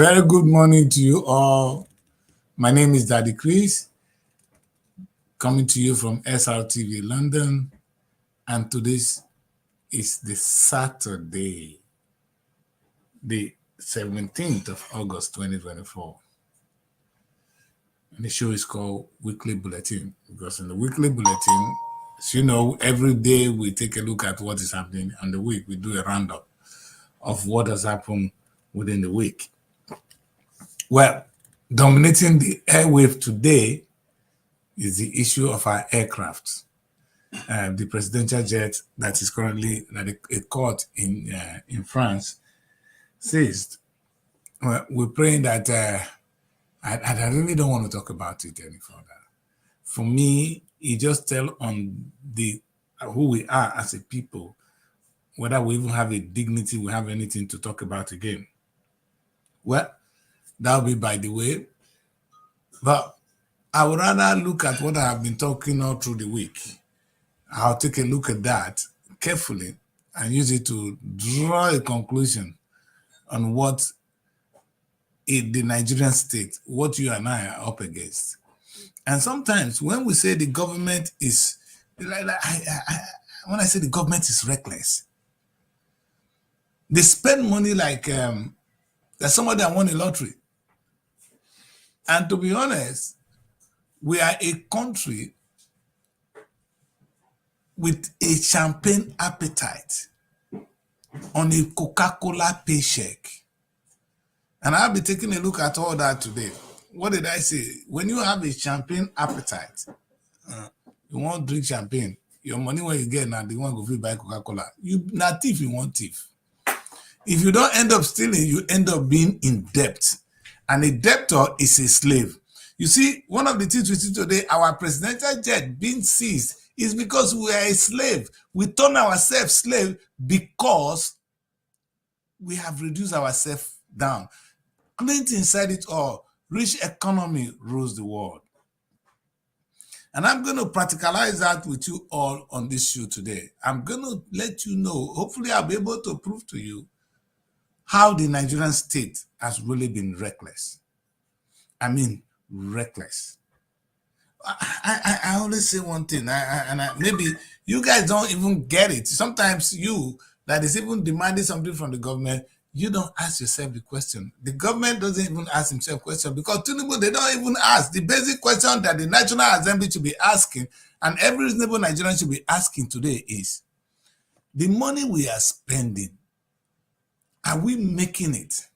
Very good morning to you all. My name is Daddy Chris, coming to you from Srtv London, and today is the Saturday, the 17th of August 2024. And the show is called Weekly Bulletin, because in the Weekly Bulletin, as you know, every day we take a look at what is happening on the week. We do a roundup of what has happened within the week. Well, dominating the airwave today is the issue of our aircraft. The presidential jet that is currently at a court in France seized. Well, we're praying that I really don't want to talk about it any further. For me, it just tells on who we are as a people, whether we even have a dignity, we have anything to talk about again. Well, that'll be by the way. But I would rather look at what I have been talking all through the week. I'll take a look at that carefully and use it to draw a conclusion on what the Nigerian state, what you and I are up against. And sometimes when we say the government is, when I say the government is reckless, they spend money like there's somebody that won a lottery. And to be honest, we are a country with a champagne appetite on a Coca-Cola paycheck. And I'll be taking a look at all that today. What did I say? When you have a champagne appetite, you want to drink champagne, your money when you get now, they want to go buy Coca-Cola. You not thief, you want thief. If you don't end up stealing, you end up being in debt. And a debtor is a slave. You see, one of the things we see today, our presidential jet being seized, is because we are a slave. We turn ourselves slave because we have reduced ourselves down. Clinton said it all. Rich economy rules the world. And I'm going to practicalize that with you all on this show today. I'm going to let you know, hopefully I'll be able to prove to you how the Nigerian state has really been reckless. I mean, reckless. I always say one thing, maybe you guys don't even get it. Sometimes you, that is even demanding something from the government, you don't ask yourself the question. The government doesn't even ask himself question because Tinubu, they don't even ask. The basic question that the National Assembly should be asking and every reasonable Nigerian should be asking today is, the money we are spending, are we making it?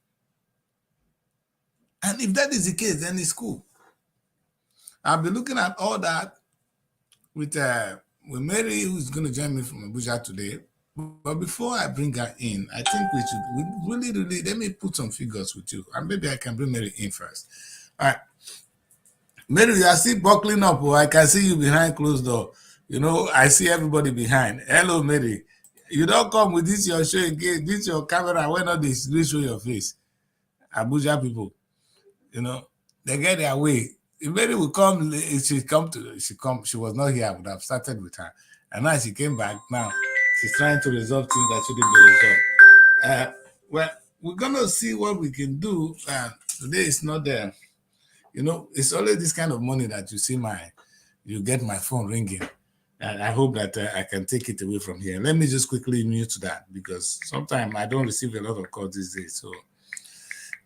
And if that is the case, then it's cool. I'll be looking at all that with Mary, who's going to join me from Abuja today. But before I bring her in, I think we really, let me put some figures with you. And maybe I can bring Mary in first. All right. Mary, you are still buckling up. Or I can see you behind closed door. You know, I see everybody behind. Hello, Mary. You don't come with this your show again. This your camera. Why not this? Really show your face. Abuja people, you know, they get their way. If Mary will come, she was not here. I would have started with her. And now she came back. Now she's trying to resolve things that shouldn't be resolved. Well, we're gonna see what we can do. Today is not there. You know, it's always this kind of money that you get my phone ringing. And I hope that I can take it away from here. Let me just quickly mute that because sometimes I don't receive a lot of calls these days. So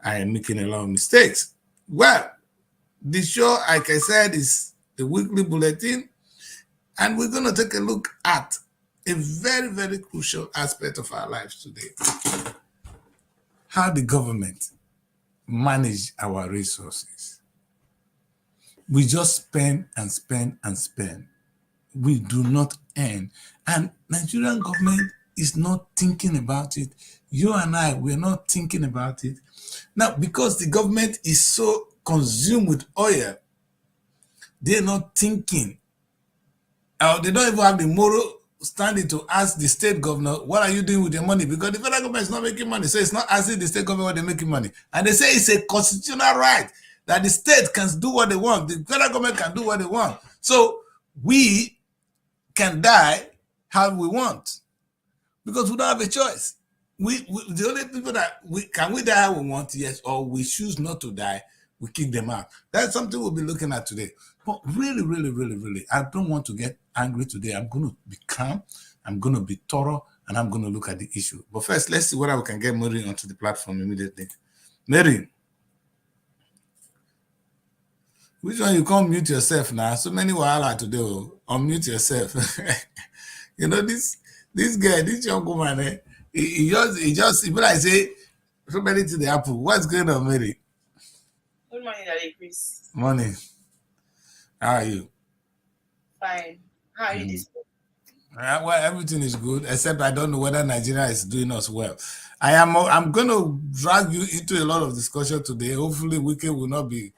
I am making a lot of mistakes. Well, the show, like I said, is the Weekly Bulletin. And we're going to take a look at a very, very crucial aspect of our lives today. How the government manage our resources. We just spend and spend and spend. We do not earn. And Nigerian government is not thinking about it. You and I, we're not thinking about it. Now, because the government is so consumed with oil, they're not thinking. They don't even have the moral standing to ask the state governor, what are you doing with your money? Because the federal government is not making money. So it's not asking the state government what they're making money. And they say it's a constitutional right that the state can do what they want. The federal government can do what they want. So we can die how we want because we don't have a choice. the only people that we die how we want, yes, or we choose not to die, we kick them out. That's something we'll be looking at today. But really, really, really, really, I don't want to get angry today. I'm going to be calm. I'm going to be thorough, and I'm going to look at the issue. But first, let's see whether we can get Mary onto the platform immediately. Mary, which one you can't mute yourself now? So many wahala today. Unmute yourself. You know this guy, this young woman. He just if I say so many to the apple. What's going on, Mary? Good morning, Daddy Chris. Morning. How are you? Fine. How are you this morning? Well, everything is good, except I don't know whether Nigeria is doing us well. I'm going to drag you into a lot of discussion today. Hopefully, Wiki will not be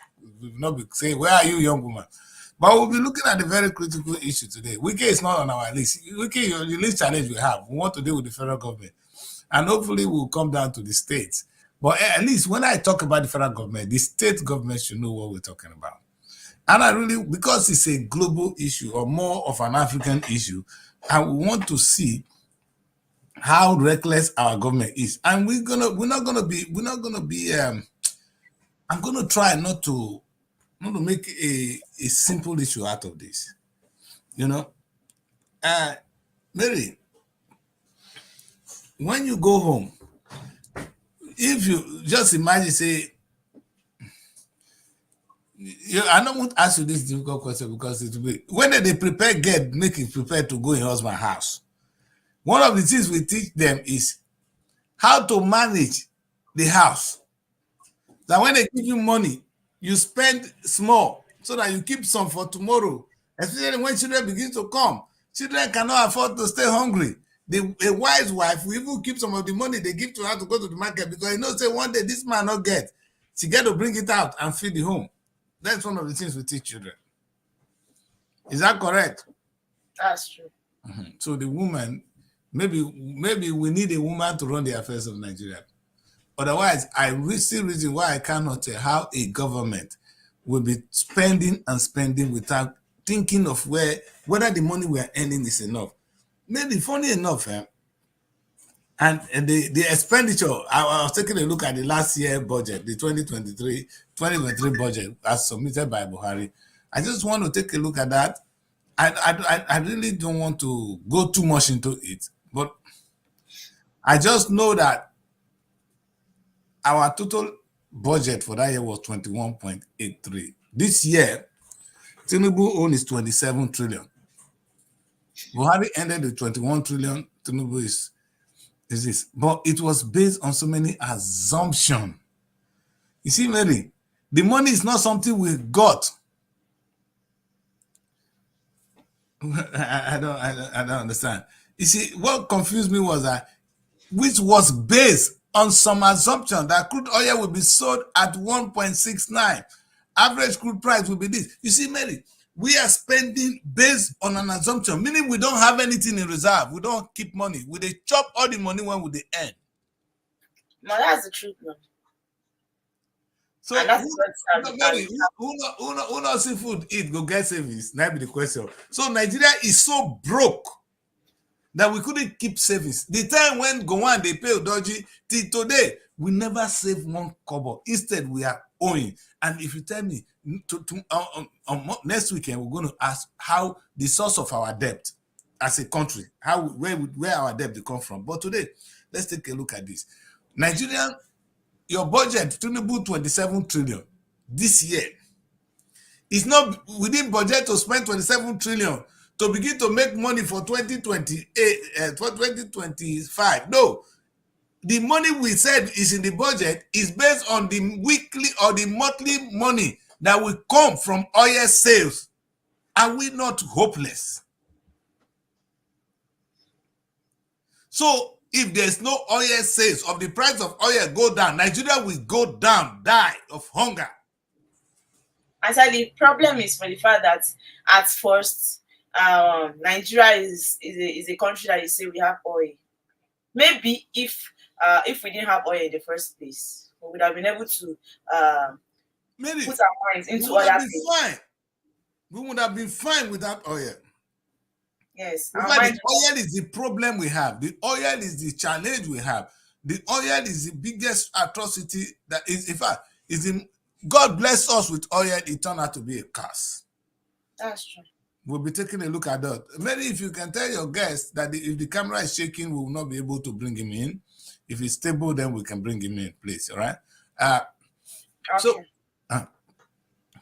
saying, "Where are you, young woman?" But we'll be looking at a very critical issue today. Wiki is not on our list. Wiki, the least challenge we have, we want to deal with the federal government, and hopefully, we'll come down to the states. But at least when I talk about the federal government, the state government should know what we're talking about. And I really, because it's a global issue or more of an African issue, and we want to see how reckless our government is. And we're not gonna be. I'm gonna try not to make a simple issue out of this. You know, Mary, when you go home, if you just imagine, say, I don't want to ask you this difficult question because it will be when they prepare make it prepare to go in husband's house. One of the things we teach them is how to manage the house. That when they give you money, you spend small so that you keep some for tomorrow. Especially when children begin to come. Children cannot afford to stay hungry. A wise wife will even keep some of the money they give to her to go to the market because you know, say one day this man not get. She get to bring it out and feed the home. That's one of the things we teach children. Is that correct? That's true. Mm-hmm. So the woman, maybe we need a woman to run the affairs of Nigeria. Otherwise, I see reason why I cannot tell how a government will be spending and spending without thinking of whether the money we are earning is enough. Maybe funny enough, and the expenditure, I was taking a look at the last year budget, the 2023 budget as submitted by Buhari. I just want to take a look at that. I really don't want to go too much into it, but I just know that our total budget for that year was 21.83. This year, Tinubu own is 27 trillion. Buhari ended with 21 trillion. Tinubu is this. But it was based on so many assumptions. You see, Mary, the money is not something we got. I don't understand. You see, what confused me was that which was based on some assumption that crude oil will be sold at 1.69. Average crude price will be this. You see, Mary, we are spending based on an assumption, meaning we don't have anything in reserve. We don't keep money. We they chop all the money when we they earn. No, that's the truth, man. So who not see food eat go get savings? That be the question. So Nigeria is so broke that we couldn't keep savings. The time when Gowon they pay Odoji till today, we never save one kobo. Instead, we are owing. And if you tell me next weekend we're going to ask how the source of our debt as a country, where our debt come from. But today, let's take a look at this. Nigerian, your budget, Tinubu 27 trillion this year. It's not within budget to spend 27 trillion to begin to make money for 2028, for 2025. No, the money we said is in the budget is based on the weekly or the monthly money that will come from oil sales. Are we not hopeless? So if there's no oil sales, of the price of oil go down, Nigeria will go down, die of hunger. I said the problem is for the fact that at first, Nigeria is a country that you say we have oil. Maybe if we didn't have oil in the first place, we would have been able to put our minds into other things. We would have been fine without oil. Yes. The oil is the problem we have. The oil is the challenge we have. The oil is the biggest atrocity that is, in fact, God bless us with oil, it turned out to be a curse. That's true. We'll be taking a look at that. Maybe if you can tell your guests that if the camera is shaking, we will not be able to bring him in. If it's stable, then we can bring him in, please. All right. Okay.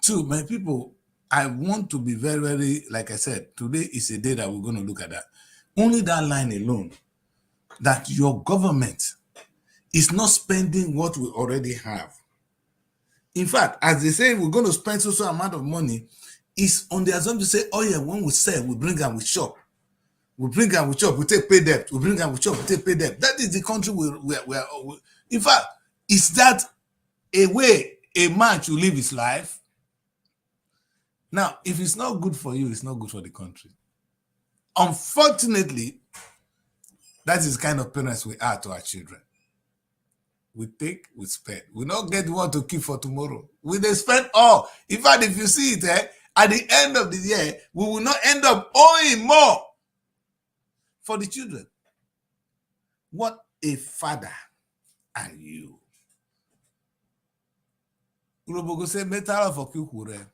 So my people, I want to be very, very, like I said, today is a day that we're going to look at that. Only that line alone, that your government is not spending what we already have. In fact, as they say, we're going to spend so amount of money, is on the assumption to say, oh yeah, when we sell, we bring and we shop. We bring and we shop, we take pay debt. We bring and we shop, we take pay debt. That is the country we are. In fact, is that a way a man should live his life? Now, if it's not good for you, it's not good for the country. Unfortunately, that is the kind of parents we are to our children. We take, we spend. We don't get what to keep for tomorrow. We they spend all. In fact, if you see it, at the end of the year, we will not end up owing more for the children. What a father are you? Urobo say metal for kukure.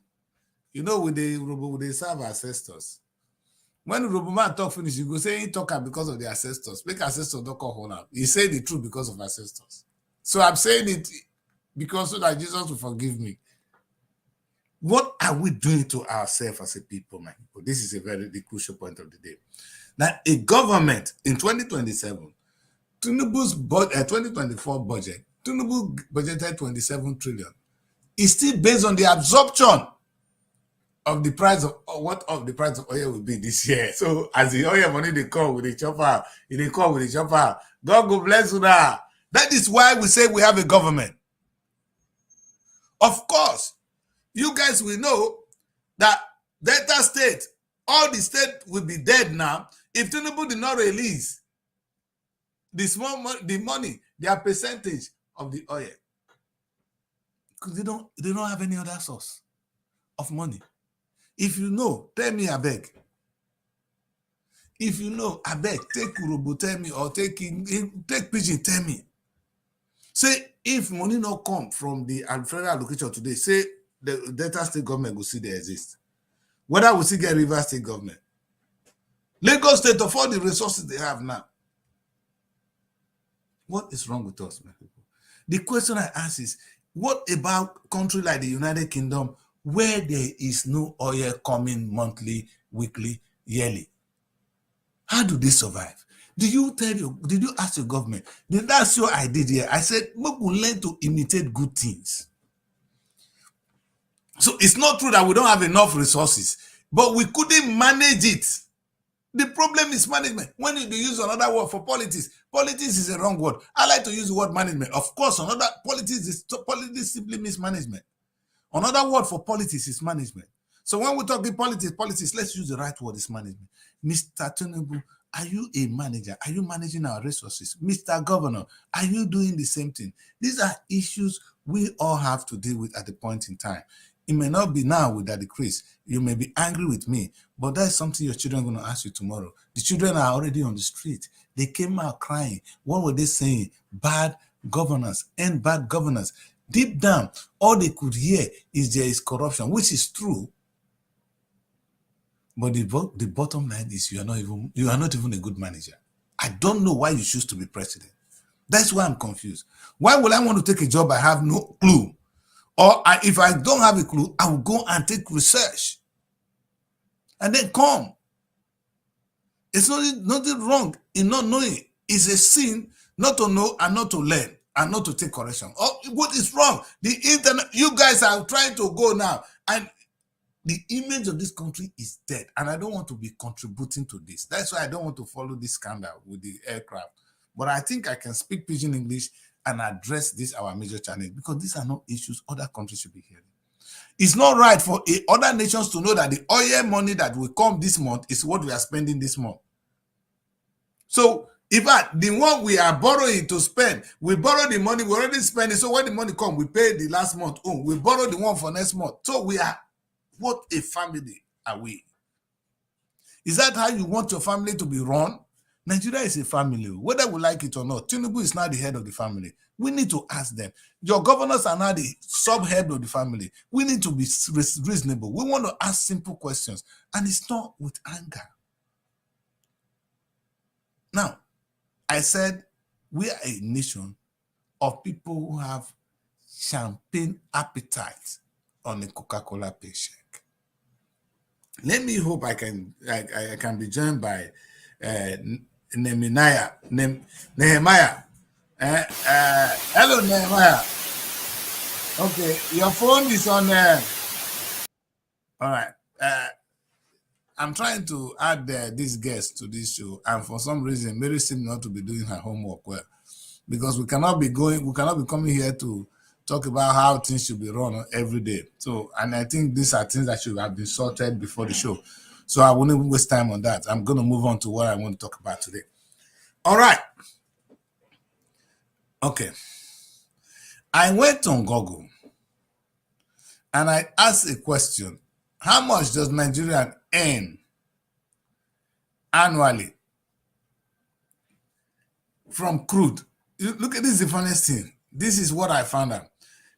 You know, with the Urobo, they serve ancestors. When Urobo man talk finish, you go say he talk because of the ancestors. Make ancestors don't call hold up. He say the truth because of ancestors. So I'm saying it because so that Jesus will forgive me. What are we doing to ourselves as a people, my people? This is a very crucial point of the day. Now, a government in 2027, Tinubu's 2024 budget, Tinubu budgeted 27 trillion. It's still based on the absorption of the price of what of the price of oil will be this year. So as the oil money they come with the chopper, God go bless you now. That is why we say we have a government. Of course, you guys will know that Delta State, all the state will be dead now if Tinubu did not release the money, their percentage of the oil. Because they don't have any other source of money. If you know, tell me, I beg. If you know, I beg, take Urobo, tell me, or take Pidgin, tell me. Say, if money not come from the federal allocation today, say the Delta State government will see they exist. Whether we see get River State government. Lagos State, of all the resources they have now. What is wrong with us, my people? The question I ask is, what about country like the United Kingdom where there is no oil coming monthly, weekly, yearly? How do they survive? Did you ask your government? That's what I did here. I said, we will learn to imitate good things. So it's not true that we don't have enough resources, but we couldn't manage it. The problem is management. When you use another word for politics is a wrong word. I like to use the word management. Of course, politics simply means management. Another word for politics is management. So when we talk politics, let's use the right word, is management. Mr. Tinubu, are you a manager? Are you managing our resources? Mr. Governor, are you doing the same thing? These are issues we all have to deal with at the point in time. It may not be now with that decrease. You may be angry with me, but that's something your children are going to ask you tomorrow. The children are already on the street. They came out crying. What were they saying? Bad governance and bad governance. Deep down, all they could hear is there is corruption, which is true. But the bottom line is you are not even a good manager. I don't know why you choose to be president. That's why I'm confused. Why would I want to take a job I have no clue? Or if I don't have a clue, I will go and take research and then come. It's nothing wrong in not knowing. It's a sin not to know and not to learn and not to take correction. Oh, what is wrong? The internet, you guys are trying to go now, and the image of this country is dead, and I don't want to be contributing to this. That's why I don't want to follow this scandal with the aircraft. But I think I can speak Pidgin English and address this, our major challenge, because these are not issues other countries should be hearing. It's not right for other nations to know that the oil money that will come this month is what we are spending this month. So, in fact, the one we are borrowing to spend, we borrow the money, we already spend it. So when the money comes, we pay the last month. Oh, we borrow the one for next month. So we are, what a family are we? Is that how you want your family to be run? Nigeria is a family. Whether we like it or not, Tinubu is now the head of the family. We need to ask them. Your governors are now the sub-head of the family. We need to be reasonable. We want to ask simple questions, and it's not with anger. Now, I said we are a nation of people who have champagne appetite on a Coca-Cola paycheck. Let me hope I can be joined by Nehemiah. Hello, Nehemiah. Okay, your phone is on there. All right. I'm trying to add this guest to this show, and for some reason, Mary seems not to be doing her homework well, because we cannot be coming here to talk about how things should be run every day. So, and I think these are things that should have been sorted before the show. So I won't even waste time on that. I'm going to move on to what I want to talk about today. All right. Okay. I went on Google and I asked a question. How much does Nigeria earn annually from crude? Look at this, the funniest thing. This is what I found out.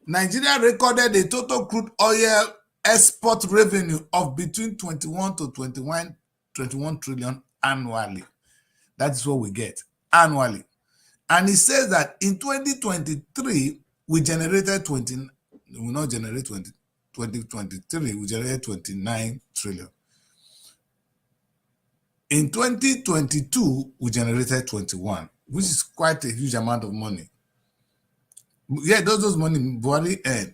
Nigeria recorded a total crude oil export revenue of between 21 to 21 trillion annually. That is what we get annually. And it says that in 2023, we generated 20, we will not generate 20, 2023, we generated 29 trillion. In 2022, we generated 21, which is quite a huge amount of money. Yeah, those money Buhari earn.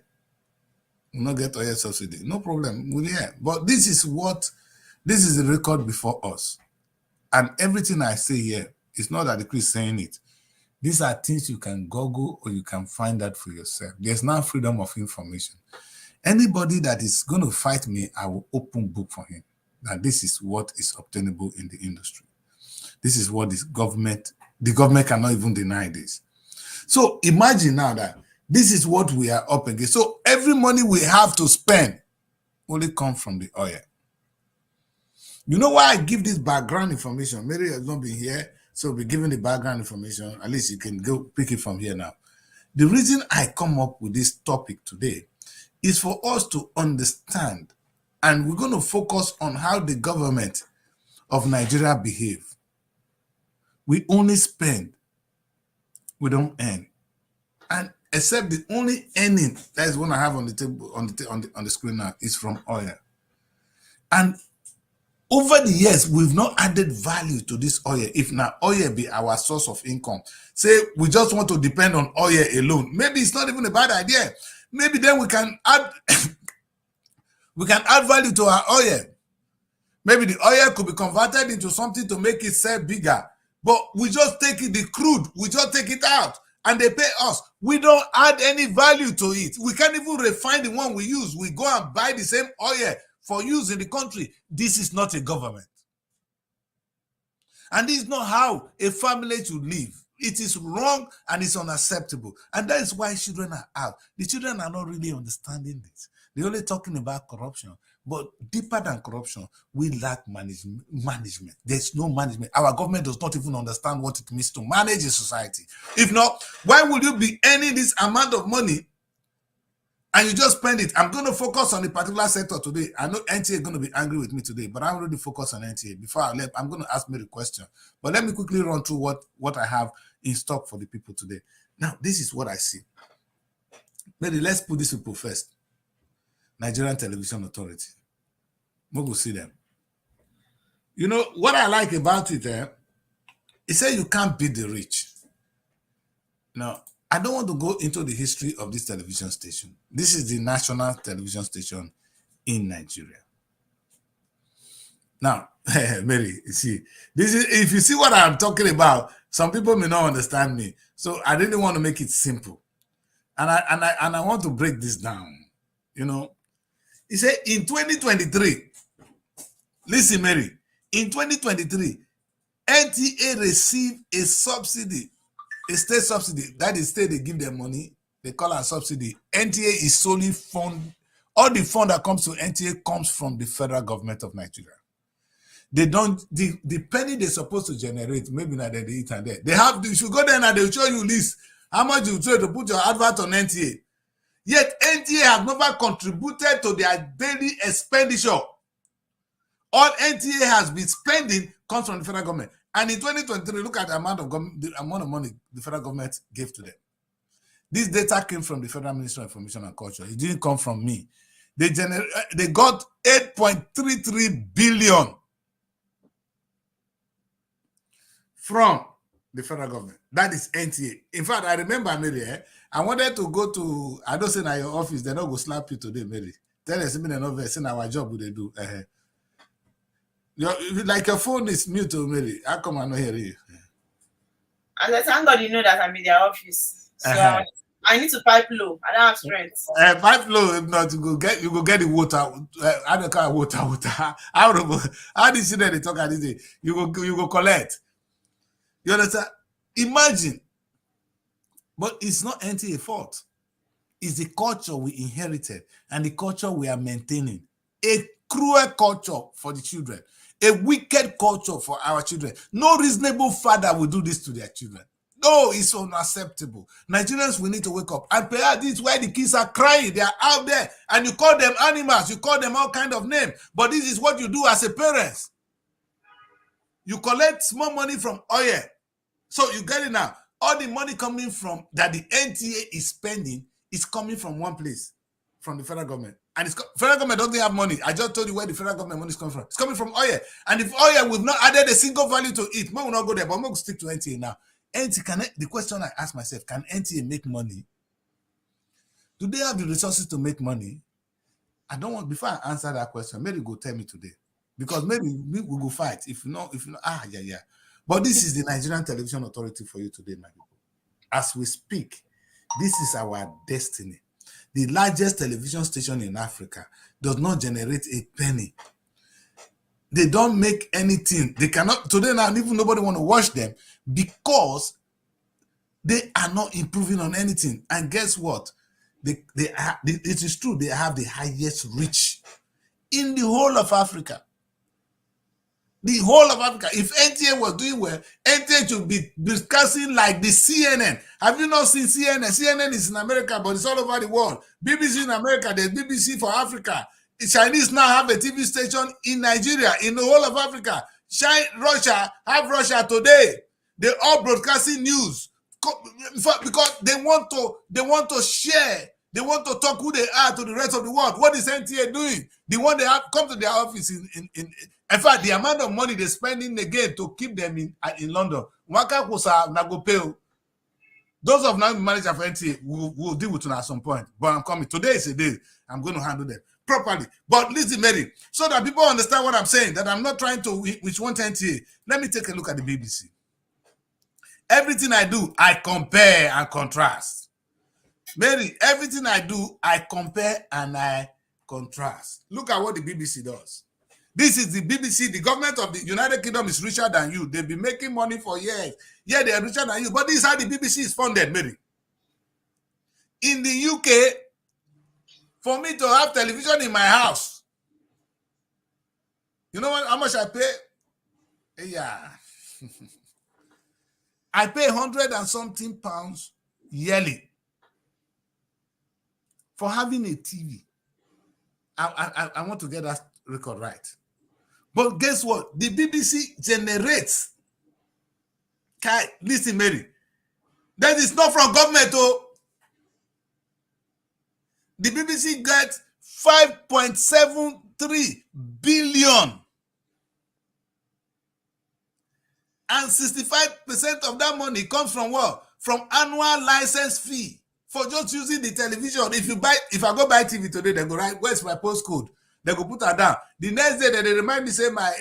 Will not get oil subsidy. No problem. We'll hear. But this is the record before us. And everything I say here is not that the Chris saying it. These are things you can Google or you can find out for yourself. There's now freedom of information. Anybody that is going to fight me, I will open book for him. That this is what is obtainable in the industry. This is what the government cannot even deny this. So imagine now that this is what we are up against. So every money we have to spend only comes from the oil. You know why I give this background information? Mary has not been here, so we'll be giving the background information. At least you can go pick it from here now. The reason I come up with this topic today is for us to understand, and we're going to focus on how the government of Nigeria behave. We only spend, we don't earn. And except the only earning that is what I have on the table on the screen now is from oil. And over the years, we've not added value to this oil. If now oil be our source of income, say we just want to depend on oil alone, maybe it's not even a bad idea. Maybe then we can add value to our oil. Maybe the oil could be converted into something to make it sell bigger. But we just take it, the crude, we just take it out and they pay us. We don't add any value to it. We can't even refine the one we use. We go and buy the same oil for use in the country. This is not a government. And this is not how a family should live. It is wrong and it's unacceptable. And that is why children are out. The children are not really understanding this. They're only talking about corruption. But deeper than corruption, we lack management. There's no management. Our government does not even understand what it means to manage a society. If not, why would you be earning this amount of money and you just spend it? I'm going to focus on a particular sector today. I know NTA is going to be angry with me today, but I'm already focused on NTA. Before I left, I'm going to ask Mary a question. But let me quickly run through what I have in stock for the people today. Now, this is what I see. Mary, let's put these people first. Nigerian Television Authority. We'll go see them. You know, what I like about it, it says you can't beat the rich. Now, I don't want to go into the history of this television station. This is the national television station in Nigeria. Now, Mary, you see, this is, if you see what I'm talking about, some people may not understand me. So I really want to make it simple. And I want to break this down. You know, he said in 2023, listen, Mary, in 2023, NTA received a subsidy, a state subsidy. That is, state they give them money. They call it subsidy. NTA is solely fund. All the fund that comes to NTA comes from the federal government of Nigeria. They don't, the penny they're supposed to generate, maybe not that they eat and there. They have, you should go there and they'll show you list how much you trade to put your advert on NTA. Yet NTA has never contributed to their daily expenditure. All NTA has been spending comes from the federal government. And in 2023, look at the amount of money the federal government gave to them. This data came from the Federal Ministry of Information and Culture. It didn't come from me. They got 8.33 billion from the federal government. That is NTA. In fact, I remember, Mary, I wanted to go to, I don't say in your office, they're not going to slap you today, Mary. Tell us, in our job, what they do. Like your phone is mute, Mary. How come I not hear you? And I thank God you know that I'm in their office. So I need to pipe low. I don't have strength. Pipe low, if not, you go get the water. I don't care water. How did you know they talk at this day? You go collect. You understand? Imagine. But it's not NTA fault. It's the culture we inherited and the culture we are maintaining. A cruel culture for the children. A wicked culture for our children. No reasonable father will do this to their children. No, it's unacceptable. Nigerians, we need to wake up. And perhaps this is why the kids are crying. They are out there. And you call them animals. You call them all kind of names. But this is what you do as a parent. You collect small money from oil. So you get it now. All the money coming from that the NTA is spending is coming from one place, from the federal government. And federal government doesn't have money. I just told you where the federal government money is coming from. It's coming from oil. And if oil, we've not added a single value to it, we will not go there. But I'm going to stick to NTA now. The question I ask myself, can NTA make money? Do they have the resources to make money? I don't want, before I answer that question, maybe go tell me today. Because maybe we will go fight. If not, yeah. But this is the Nigerian Television Authority for you today, my people. As we speak, this is our destiny. The largest television station in Africa does not generate a penny. They don't make anything. They cannot, today now, even nobody want to watch them because they are not improving on anything. And guess what? It is true, they have the highest reach in the whole of Africa. The whole of Africa. If NTA was doing well, NTA should be discussing like the CNN. Have you not seen CNN? CNN is in America, but it's all over the world. BBC in America, there's BBC for Africa. The Chinese now have a TV station in Nigeria, in the whole of Africa. Russia have Russia Today. They all broadcasting news because they want to share. They want to talk who they are to the rest of the world. What is NTA doing? The one they have come to their office in fact, the amount of money they're spending again to keep them in London. Those of now manager for NTA will deal with it at some point. But I'm coming. Today is a day. I'm going to handle them properly. But listen, Mary, so that people understand what I'm saying, that I'm not trying to which one NTA. Let me take a look at the BBC. Everything I do, I compare and contrast. Mary, everything I do, I compare and I contrast. Look at what the BBC does. This is the BBC. The government of the United Kingdom is richer than you. They've been making money for years. Yeah, they are richer than you. But this is how the BBC is funded, Mary. In the UK, for me to have television in my house, you know how much I pay? Yeah. I pay 100 and something pounds yearly for having a TV. I want to get that record right. But guess what? The BBC generates. Listen, Mary. That is not from government. Oh. The BBC gets 5.73 billion. And 65% of that money comes from what? From annual license fee for just using the television. If I go buy TV today, they go write, where's my postcode? They go put that down. The next day, they remind me, say my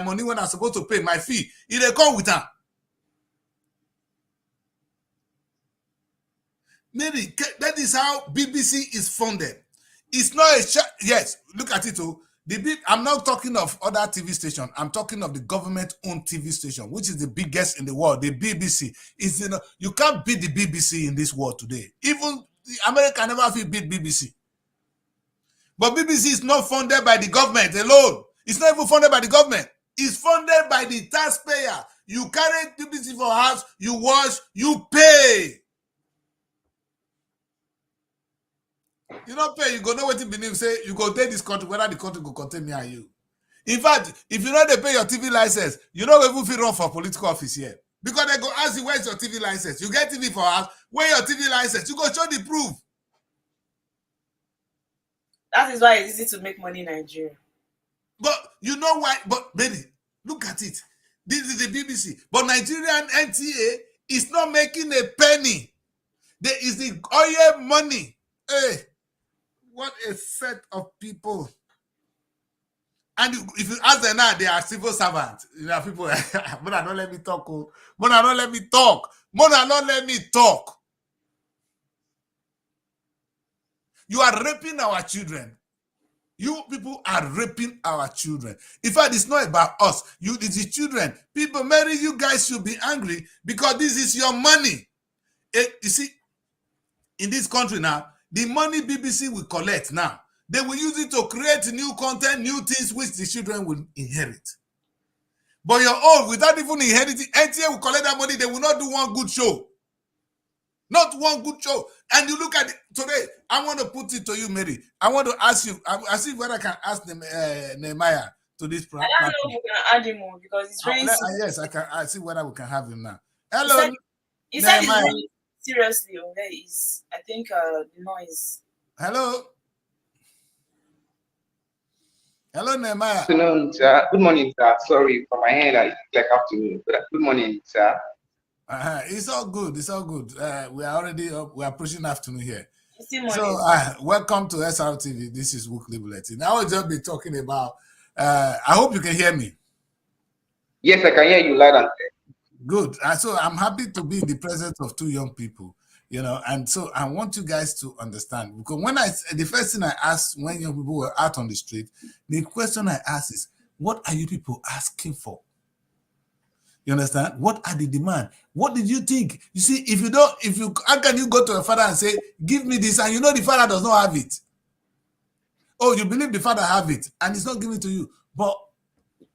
money when I'm supposed to pay, my fee, they come with that. Maybe that is how BBC is funded. It's not yes, look at it. Oh. I'm not talking of other TV stations. I'm talking of the government-owned TV station, which is the biggest in the world. The BBC is, you can't beat the BBC in this world today. Even America never beat BBC. But BBC is not funded by the government alone. It's not even funded by the government. is funded by the taxpayer. You carry BBC for house, you wash, you pay. You don't pay, you go know what you believe. Say you go take this country, whether the country go contain me and you. In fact, if you know they pay your TV license, you know even if you run for political office here. Because they go ask you, where's your TV license? You get TV for house, where your TV license? You go show the proof. That is why it's easy to make money in Nigeria. But you know why? But baby, look at it. This is the BBC. But Nigerian NTA is not making a penny. There is the oil money. Hey, what a set of people. And if you ask them now, they are civil servants. You know, people, Mona, don't let me talk. Mona, don't let me talk. Mona, don't let me talk. You are raping our children. You people are raping our children. In fact, it's not about us. It's the children. People, Mary, you guys should be angry because this is your money. You see, in this country now, the money BBC will collect now, they will use it to create new content, new things which the children will inherit. But your own, without even inheriting, NTA will collect that money. They will not do one good show. Not one good show. And you look at it today, I want to put it to you, Mary. I want to ask you, I see whether I can ask Nehemiah to this platform. I don't know if we can add him more because it's raining. Yes, I can. I see whether we can have him now. Hello. He said it's raining seriously. There is, I think, the noise. Hello. Hello, Nehemiah. Good afternoon, sir. Good morning, sir. Sorry for my hand. It's like afternoon. Good morning, sir. It's all good. It's all good. We are already up. We are pushing afternoon here. So, welcome to Srtv. This is Weekly Bulletin. I will just be talking about. I hope you can hear me. Yes, I can hear you loud and clear. Good. So I'm happy to be in the presence of two young people. You know, and so I want you guys to understand, because when the first thing I asked when young people were out on the street, the question I asked is, what are you people asking for? You understand? What are the demand? What did you think? You see, how can you go to a father and say, give me this, and you know the father does not have it? Oh, you believe the father have it, and he's not giving it to you. But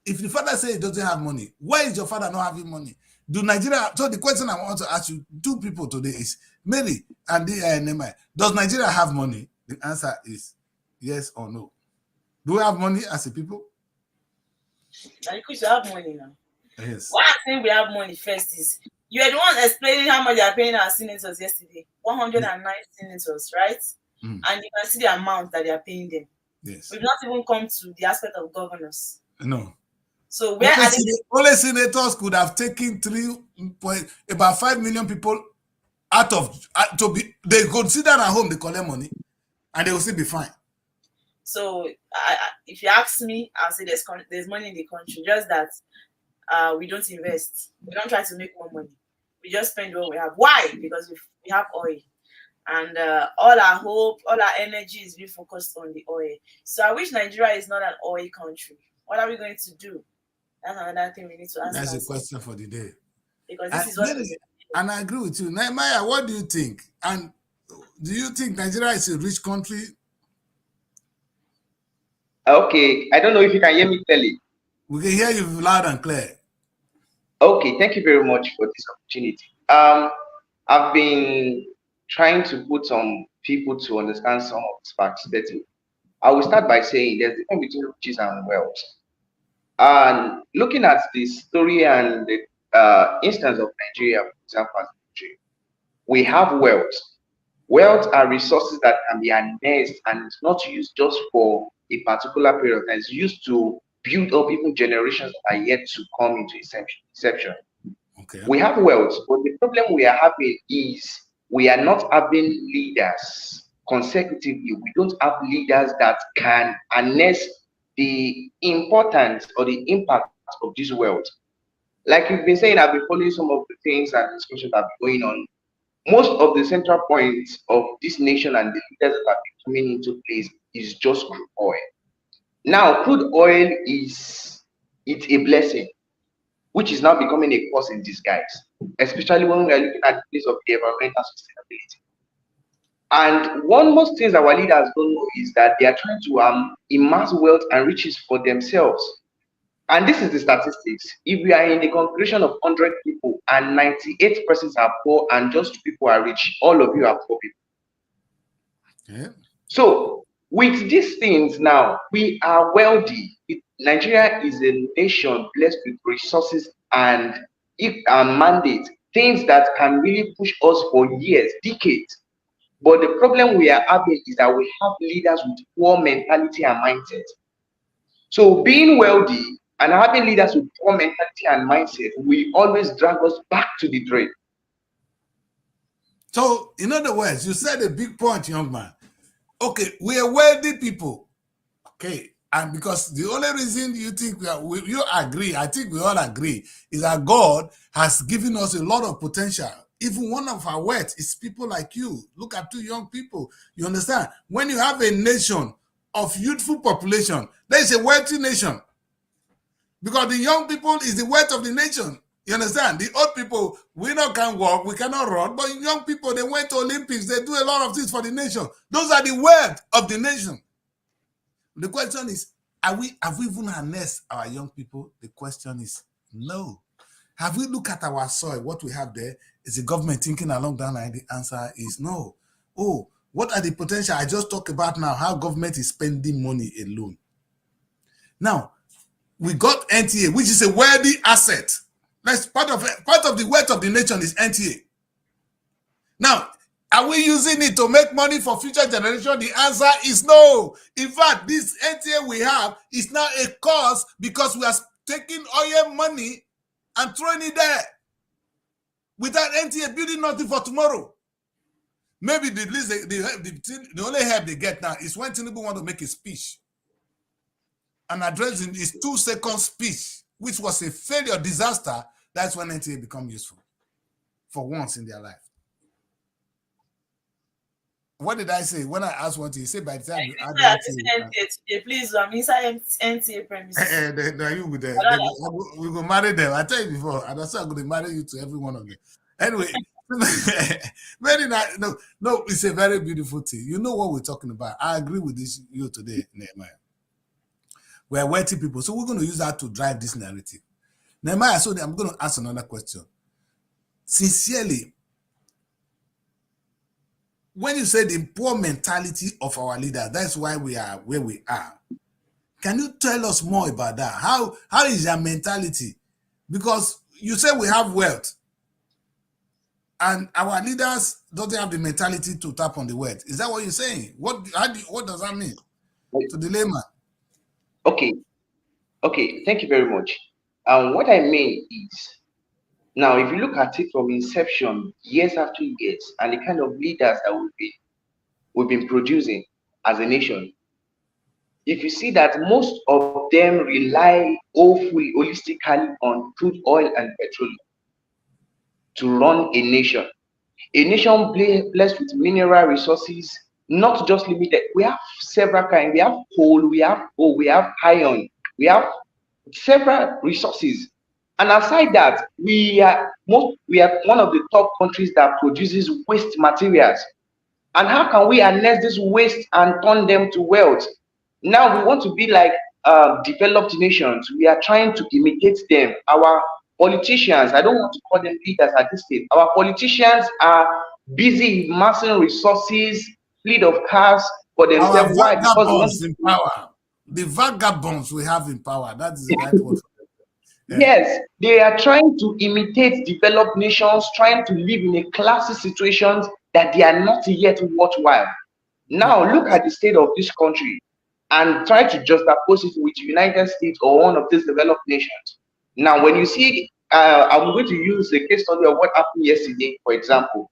if the father says he doesn't have money, why is your father not having money? So the question I want to ask you, two people today is, Mary and Nehemiah, does Nigeria have money? The answer is yes or no. Do we have money as a people? I think we should have money now. Yes. Why I think we have money first is, you are the one explaining how much they are paying our senators yesterday. 109 senators, right? And you can see the amount that they are paying them. Yes. We've not even come to the aspect of governors. No. So only senators could have taken about 5 million people out of they consider at home, they collect money, and they will still be fine. So if you ask me, I'll say there's money in the country, just that we don't invest. We don't try to make more money. We just spend what we have. Why? Because we have oil, and all our hope, all our energy is being focused on the oil. So I wish Nigeria is not an oil country. What are we going to do? That's another thing we need to answer. That's a question for the day. Because this is what. And I agree with you. Nehemiah, what do you think? And do you think Nigeria is a rich country? Okay, I don't know if you can hear me clearly. We can hear you loud and clear. Okay, thank you very much for this opportunity. I've been trying to put some people to understand some of these facts better. I will start by saying there's a difference between riches and wealth. And looking at the story and the instance of Nigeria, for example, as a country, we have wealth. Wealth are resources that can be harnessed and it's not used just for a particular period of time. It's used to build up even generations that are yet to come into inception. Okay. We have wealth, but the problem we are having is we are not having leaders consecutively. We don't have leaders that can harness the importance or the impact of this wealth. Like you've been saying, I've been following some of the things and discussions that have been going on. Most of the central points of this nation and the leaders that are coming into place is just crude oil. Now, crude oil it's a blessing, which is now becoming a curse in disguise, especially when we are looking at the place of the environmental sustainability. And one most things our leaders don't know is that they are trying to amass wealth and riches for themselves. And this is the statistics. If we are in a congregation of 100 people and 98 persons are poor and just 2 people are rich, all of you are poor people. Yeah. So with these things now, we are wealthy. Nigeria is a nation blessed with resources and mandate, things that can really push us for years, decades. But the problem we are having is that we have leaders with poor mentality and mindset. So being wealthy and having leaders with poor mentality and mindset will always drag us back to the drain. So, in other words, you said a big point, young man. Okay, we are wealthy people. Okay, and because the only reason you think you agree, I think we all agree, is that God has given us a lot of potential. Even one of our wealth is people like you. Look at 2 young people. You understand? When you have a nation of youthful population, there is a wealthy nation. Because the young people is the wealth of the nation. You understand? The old people, we not can walk, we cannot run, but young people, they went to Olympics, they do a lot of things for the nation. Those are the wealth of the nation. The question is, have we even harnessed our young people? The question is no. Have we looked at our soil, what we have there? Is the government thinking along that line? The answer is no. Oh, what are the potential? I just talked about now, how government is spending money alone. Now, we got NTA, which is a wealthy asset. That's part of the wealth of the nation is NTA. Now, are we using it to make money for future generation? The answer is no. In fact, this NTA we have is now a cost because we are taking oil money and throwing it there. Without NTA building nothing for tomorrow. Maybe the only help they get now is when Tinubu want to make a speech and addressing his 2-second speech, which was a failure, disaster. That's when NTA become useful for once in their life. What did I say? When I asked one thing, you say by the time you add NTA today, please, I'm inside NTA premises. you with them. We will marry them. I tell you before, and I'm going to marry you to every one of them. Anyway, very nice. No, it's a very beautiful thing. You know what we're talking about. I agree with you today, Nehemiah. We're wealthy people, so we're going to use that to drive this narrative. Nehemiah, so I'm going to ask another question. Sincerely, when you say the poor mentality of our leaders, that's why we are where we are. Can you tell us more about that? How is their mentality? Because you say we have wealth, and our leaders don't have the mentality to tap on the wealth. Is that what you're saying? What does that mean to the layman? Okay, thank you very much. What I mean is, now if you look at it from inception, years after years, and the kind of leaders that we've been producing as a nation, if you see that most of them rely holistically on crude oil and petroleum to run a nation blessed with mineral resources, not just limited. We have several kinds. We have coal, we have gold, we have iron, we have several resources. And aside that, we are one of the top countries that produces waste materials. And how can we harness this waste and turn them to wealth? Now we want to be like developed nations. We are trying to imitate them. Our politicians, I don't want to call them leaders at this stage. Our politicians are busy amassing resources, fleet of cars for themselves. Why? Because they want in power. The vagabonds we have in power. That is the right word for them. Yeah. Yes, they are trying to imitate developed nations, trying to live in a classy situations that they are not yet worthwhile. Now look at the state of this country and try to juxtapose it with United States or one of these developed nations. Now, when you see, I'm going to use the case study of what happened yesterday, for example.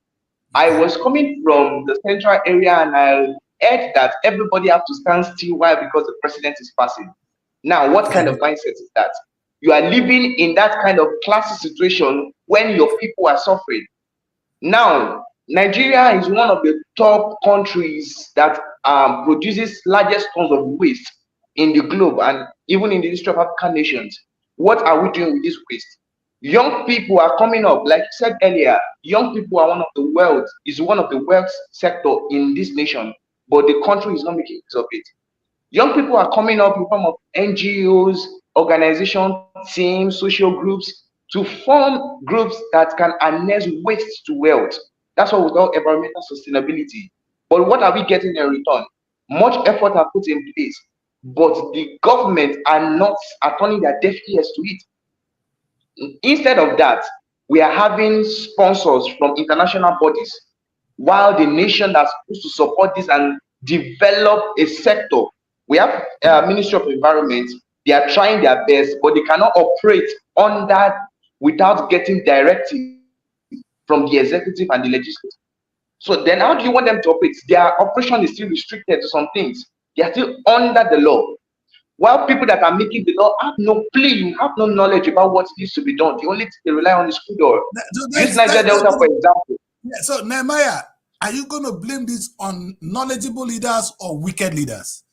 I was coming from the central area and I heard that everybody have to stand still. Why? Because the president is passing. Now, what kind of mindset is that? You are living in that kind of classy situation when your people are suffering. Now, Nigeria is one of the top countries that produces largest tons of waste in the globe and even in the history of African nations. What are we doing with this waste? Young people are coming up, like you said earlier. Young people are one of the wealth sector in this nation, but the country is not making use of it. Young people are coming up in form of NGOs, organization, teams, social groups to form groups that can harness waste to wealth. That's what we call environmental sustainability. But what are we getting in return? Much effort are put in place, but the government are turning their deaf ears to it. Instead of that, we are having sponsors from international bodies, while the nation that's supposed to support this and develop a sector. We have Ministry of Environment. They are trying their best, but they cannot operate on that without getting directive from the executive and the legislature. So then how do you want them to operate? Their operation is still restricted to some things. They are still under the law. While people that are making the law have no plea, have no knowledge about what needs to be done. The only thing they rely on is crude oil. Use Niger Delta, for example. Yeah, so Nehemiah, are you going to blame this on knowledgeable leaders or wicked leaders?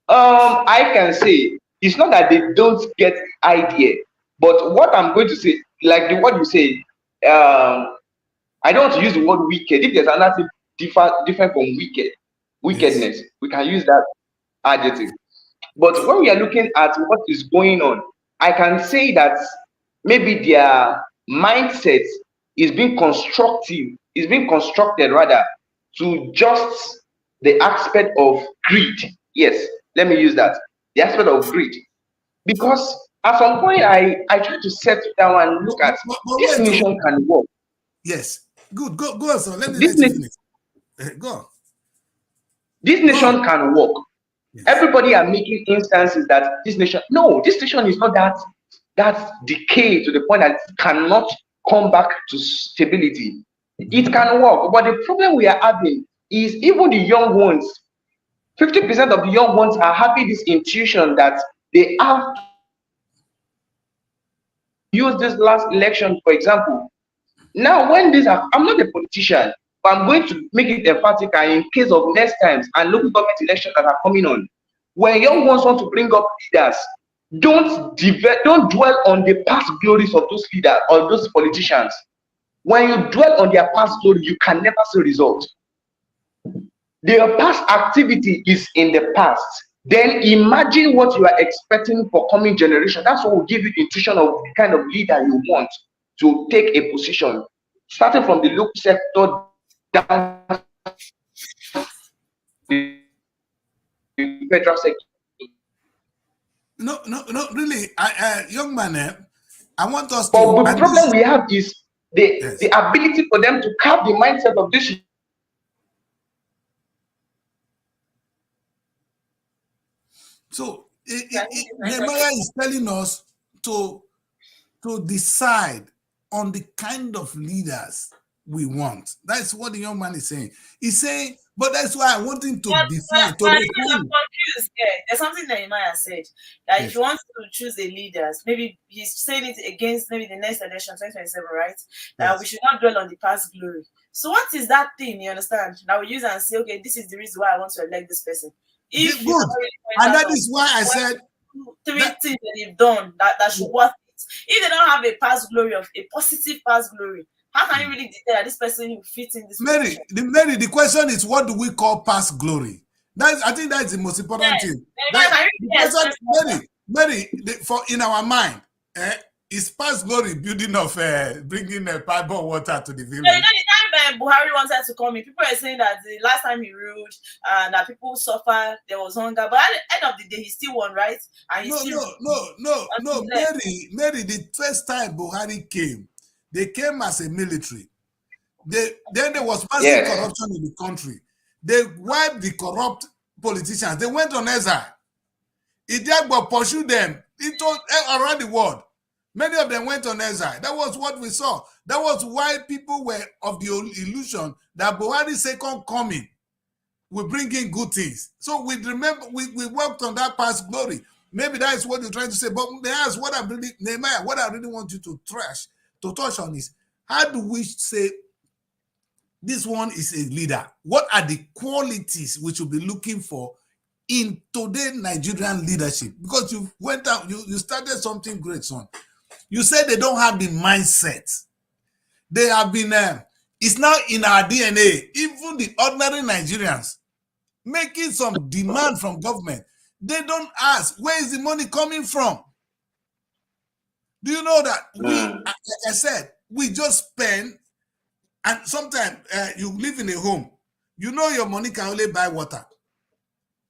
I can say it's not that they don't get idea, but what I'm going to say, like the word you say, I don't want to use the word wicked. If there's another different from wickedness, yes, we can use that adjective. But when we are looking at what is going on, I can say that maybe their mindset is being constructed rather to just the aspect of greed. Yes, let me use that. The aspect of greed. Because at some point I try to settle down and look at this nation can work. Yes. Good. Go on, so let you finish. Go on. This nation can work. Yes. Everybody are making instances that this nation is not that decay to the point that it cannot come back to stability. It can work, but the problem we are having is even the young ones, 50% of the young ones are having this intuition that they have to use this last election, for example. Now, when I'm not a politician, but I'm going to make it emphatic in case of next times and local government elections that are coming on. When young ones want to bring up leaders, don't dwell on the past glories of those leaders or those politicians. When you dwell on their past glory, you can never see results. Their past activity is in the past. Then imagine what you are expecting for coming generation. That's what will give you the intuition of the kind of leader you want to take a position, starting from the local sector down the federal sector. No, really, young man, I want us to. But the problem we have is the ability for them to cap the mindset of this. So Nehemiah is telling us to decide on the kind of leaders we want. That's what the young man is saying. He's saying, but that's why I want him to define. I'm confused. Yeah, there's something that Nehemiah said that if you want to choose the leaders, maybe he's saying it against maybe the next election, 2027, right? That we should not dwell on the past glory. So what is that thing? You understand? Now we use and say, okay, this is the reason why I want to elect this person. If good, and that is why I said three things that they've done that should worth it. If they don't have a past glory of a positive past glory, how can you really declare that this person will fit in this Mary, the question is, what do we call past glory? I think that's the most important thing. Mary, for in our mind, is past glory building of bringing pipe of water to the village? You know, the time Buhari wanted to come in, people are saying that the last time he ruled and that people suffer, there was hunger, but at the end of the day, he still won, right? And No, Mary, the first time Buhari came, they came as a military. Then there was massive corruption in the country. They wiped the corrupt politicians. They went on exile. Idiagbo pursued them around the world. Many of them went on exile. That was what we saw. That was why people were of the illusion that Buhari's second coming will bring in good things. So we remember, we worked on that past glory. Maybe that is what you're trying to say. But that's what Nehemiah, what I really want you to touch on is, how do we say this one is a leader? What are the qualities we should be looking for in today's Nigerian leadership? Because you went out, you started something great, son. You said they don't have the mindset. They have been, it's now in our DNA. Even the ordinary Nigerians making some demand from government. They don't ask, where is the money coming from? Do you know that like I said, we just spend, and sometimes you live in a home, you know your money can only buy water.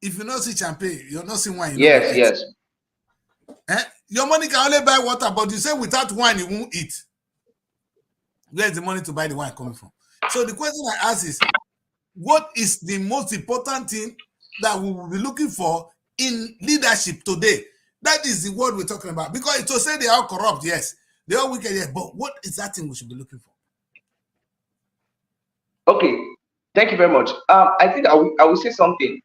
If you not see champagne, you're not seeing wine. Yes. Your money can only buy water, but you say without wine you won't eat. Where's the money to buy the wine coming from? So the question I ask is, what is the most important thing that we will be looking for in leadership today? That is the word we're talking about. Because to say they are corrupt, yes. They are wicked, yes. But what is that thing we should be looking for? Okay, thank you very much. I think I will say something.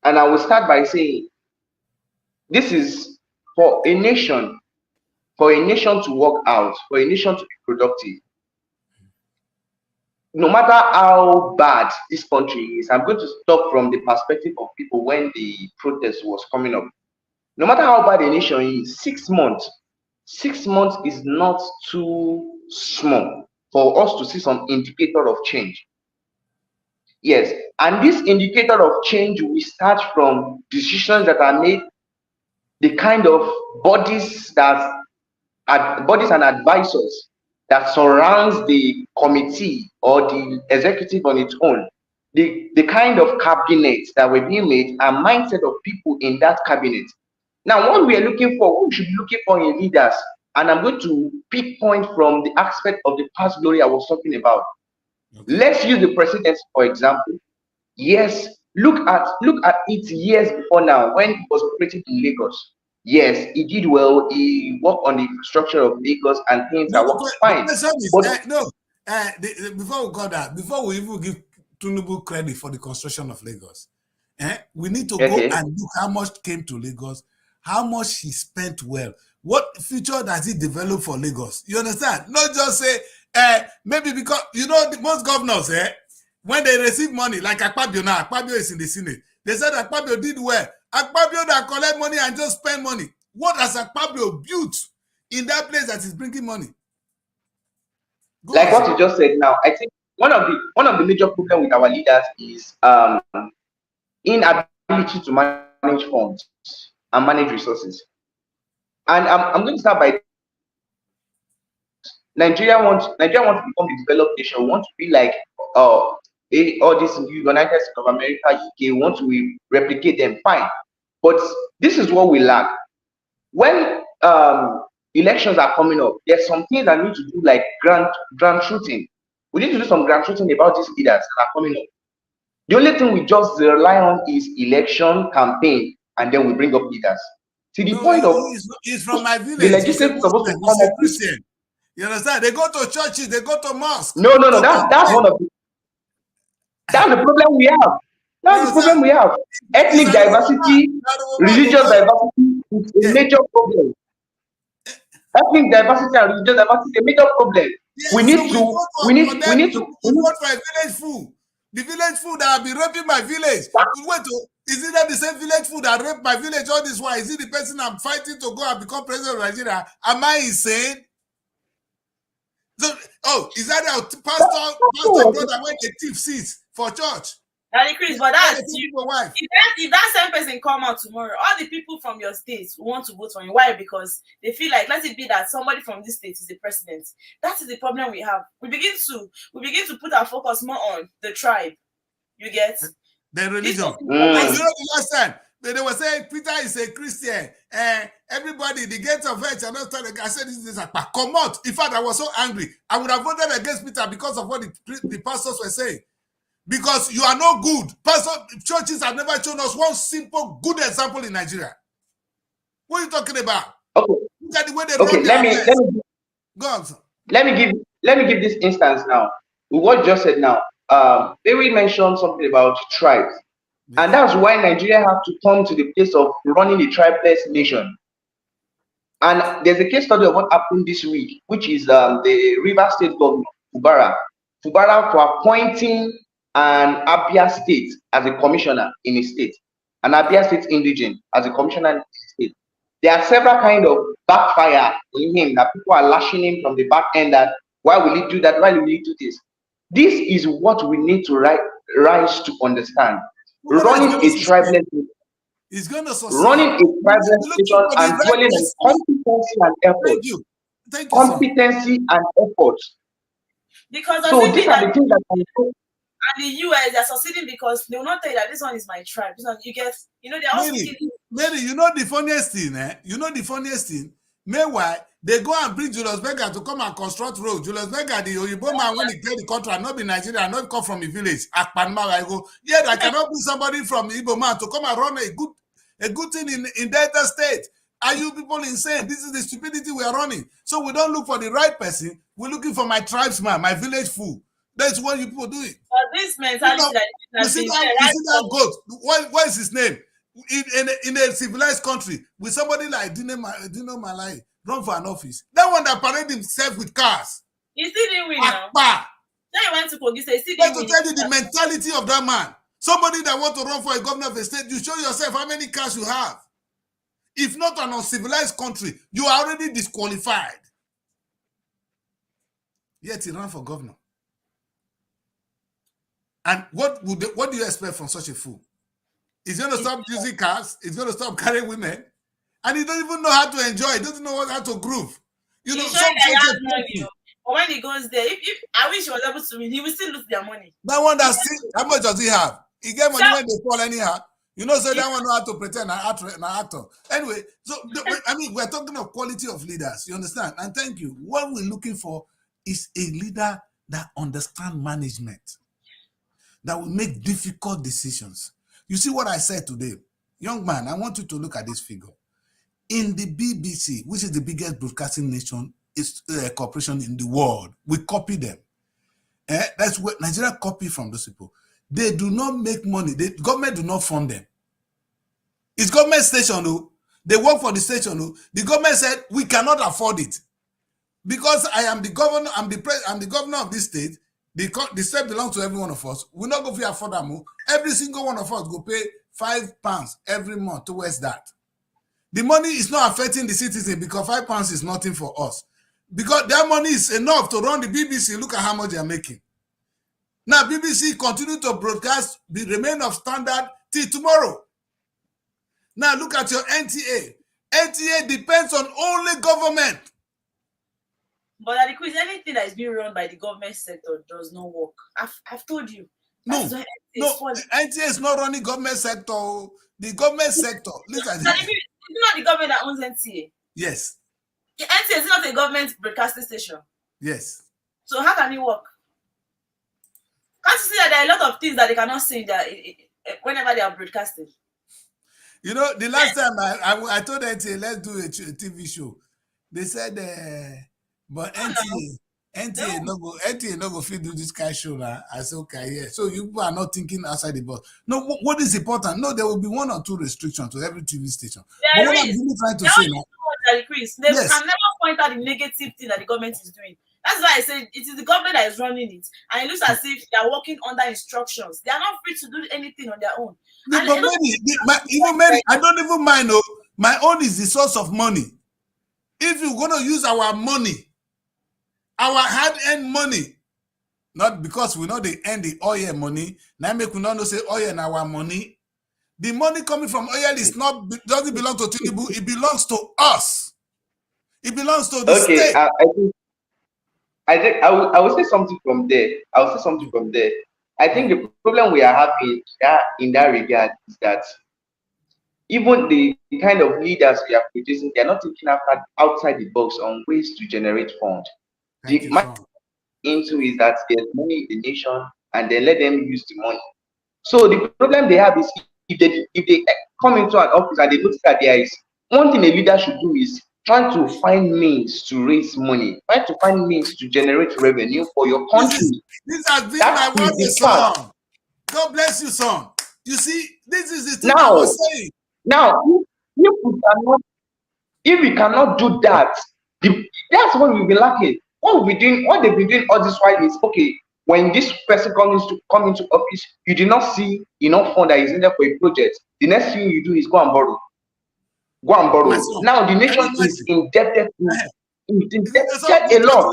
And I will start by saying, this is for a nation to work out, for a nation to be productive. No matter how bad this country is, I'm going to talk from the perspective of people when the protest was coming up. No matter how bad a nation is, 6 months is not too small for us to see some indicator of change. Yes, and this indicator of change will start from decisions that are made, the kind of bodies and advisors that surrounds the committee or the executive on its own, the kind of cabinets that were being made, and mindset of people in that cabinet. Now, what we are looking for, what we should be looking for in leaders, and I'm going to pick point from the aspect of the past glory I was talking about. Okay. Let's use the presidency, for example. Yes, look at it years before now when he was operating in Lagos. Yes, he did well. He worked on the structure of Lagos and things are working fine. Before we got that, before we even give Tinubu credit for the construction of Lagos, we need to go and look how much came to Lagos, how much he spent well. What future does he develop for Lagos? You understand? Not just say, maybe because, you know, most governors, when they receive money, like Akpabio now, Akpabio is in the Senate. They said Akpabio did well. Akpabio that collect money and just spend money. What has Akpabio built in that place that is bringing money? Like what you just said now, I think one of the major problems with our leaders is inability to manage funds and manage resources. And I'm going to start by Nigeria wants to become a developed nation. We want to be like all these United States of America, UK, want to replicate them, fine. But this is what we lack. When elections are coming up, there's some things that need to do, like grand shooting. We need to do some grand shooting about these leaders that are coming up. The only thing we just rely on is election campaign, and then we bring up leaders. To the point of he's from my village. The legislature is supposed to come up Christian. You understand? They go to churches, they go to mosques. No. That's one of the. That's the problem we have. That's the problem we have. Ethnic diversity, religious diversity is a major problem. Ethnic diversity and religious diversity is a major problem. Yes, we need to vote for a village food. The village food that have been raping my village. Is it that the same village food that raped my village all this while? Is it the person I'm fighting to go and become president of Nigeria? Am I insane? So, is that our pastor brother when the thief seats for church? Daddy Chris, but that's if that same person come out tomorrow, all the people from your state want to vote for him. Why? Because they feel like, let it be that somebody from this state is the president. That is the problem we have. We begin to put our focus more on the tribe. You get the religion. You know the last time they were saying Peter is a Christian, and everybody, the gates of hell shall not stand against. I said this is a come out. In fact, I was so angry. I would have voted against Peter because of what the pastors were saying. Because you are no good. Churches have never shown us one simple good example in Nigeria. What are you talking about? Okay. Look at the way they run let me go on, sir. Let me give this instance now. What you just said now. Barry mentioned something about tribes. Yeah. And that's why Nigeria have to come to the place of running a tribeless nation. And there's a case study of what happened this week, which is the River State governor, Fubara for appointing an Abia State as a commissioner in a state, an Abia State indigene as a commissioner in a state. There are several kind of backfire in him that people are lashing him from the back end that why will he do that? Why will he do this? This is what we need to rise to understand. Running a tribeless, He's going to succeed. Running a private station For the and right dwelling on person. competency and effort. Thank you. Thank you, son. Competency and effort. Because So these are the things that can go. And the US, they're succeeding because they will not tell you that this one is my tribe. This one, you get, they're all speaking. Mary, you know the funniest thing, eh? You know the funniest thing? Meanwhile, they go and bring Julius Berger to come and construct road. Julius Berger, the Oyibo man, when he get the contract, not be Nigeria, not come from the village. Akpanma, I go, yeah, I cannot bring somebody from Igbo man to come and run a good thing in Delta State. Are you people insane? This is the stupidity we are running. So we don't look for the right person. We're looking for my tribesman, my village fool. That's what you people do it. But this mentality you see that goat? What is his name? In a civilized country, with somebody like Dino Malai run for an office, that one that parade himself with cars. You still didn't win now. Now you went to Kogi State. To tell you the mentality of that man. Somebody that want to run for a governor of a state, you show yourself how many cars you have. If not an uncivilized country, you are already disqualified. Yet he ran for governor. And what do you expect from such a fool? He's going to stop using cars. He's going to stop carrying women. And he don't even know how to enjoy. He doesn't know how to groove. You know, but when he goes there, if I wish he was able to win, he will still lose their money. That one how much does he have? He get money when they fall anyhow. You know, so that one know how to pretend an actor. Anyway, so we're talking of quality of leaders. You understand? And thank you. What we're looking for is a leader that understands management, that will make difficult decisions. You see what I said today? Young man, I want you to look at this figure. In the BBC, which is the biggest broadcasting corporation in the world, we copy them. That's what Nigeria copy from those people. They do not make money. The government do not fund them. It's government station, though. They work for the station, though. The government said, we cannot afford it. Because I am the governor, I'm the governor of this state. The state belongs to every one of us. We're not going to afford that move. Every single one of us go pay £5 every month towards that. The money is not affecting the citizen because £5 is nothing for us. Because that money is enough to run the BBC. Look at how much they are making. Now, BBC continue to broadcast the remain of standard till tomorrow. Now, look at your NTA. NTA depends on only government. But at the quiz, anything that is being run by the government sector does not work. I've told you. No, NTA is not running government sector. The government sector. Listen. It's not the government that owns NTA. Yes. The NTA is not a government broadcasting station. Yes. So how can it work? Can't you see that there are a lot of things that they cannot say that whenever they are broadcasting? You know, the last time I told NTA, let's do a TV show. They said, but NTA no go fit do this kind of show. I said, okay, yeah. So you are not thinking outside the box. No, what is important? No, there will be 1 or 2 restrictions to every TV station. There but what is. I'm really trying to say now, they can never point out the negative thing that the government is doing. That's why I said it is the government that is running it. And it looks as if they are working under instructions. They are not free to do anything on their own. But Mary, I don't even mind. No, my own is the source of money. If you're going to use our money, our hard-earned money, not because we know they earn the oil money, now make we not know say oil and our money. The money coming from oil doesn't belong to Tinubu, it belongs to us. It belongs to the state. I think I will say something from there. I think the problem we are having in that regard is that even the kind of leaders we are producing, they are not thinking outside the box on ways to generate funds. Into is that there's money in the nation and they let them use the money. So the problem they have is if they come into an office and they notice that there is one thing a leader should do is try to find means to raise money, try to find means to generate revenue for your country. This has been my word, son. God bless you, son. You see, this is the thing I was saying. Now, if we cannot do that, that's what we'll be lacking. What they've been doing all this while is, okay, when this person come into office, you do not see enough fund that is needed for a project. The next thing you do is go and borrow. Now the nation is indebted a lot.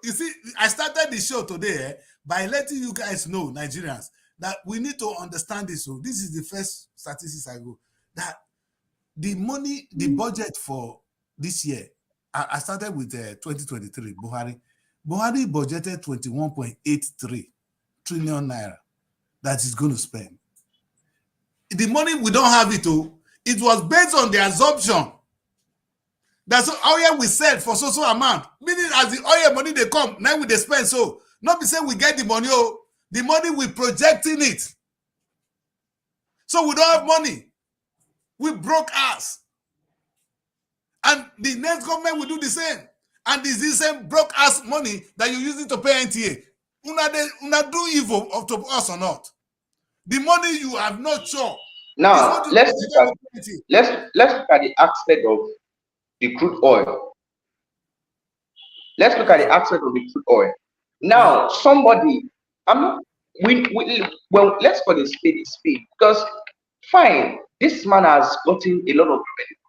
You see, I started the show today by letting you guys know, Nigerians, that we need to understand this. So this is the first statistics I go. that the money, the budget for this year, I started with 2023, Buhari. Buhari budgeted 21.83 trillion naira that is going to spend. The money, we don't have it. It was based on the assumption that oil we sell for so amount. Meaning as the oil money they come, now we they spend. So not be saying we get the money, the money we projecting it. So we don't have money. We broke ass. And the next government will do the same. And it's the same broke ass money that you're using to pay NTA. Una do evil up to us or not. The money you have not sure. Now let's look at the aspect of the crude oil. Let's look at the aspect of the crude oil. Now, somebody, well, let's call it speed, because fine, this man has gotten a lot of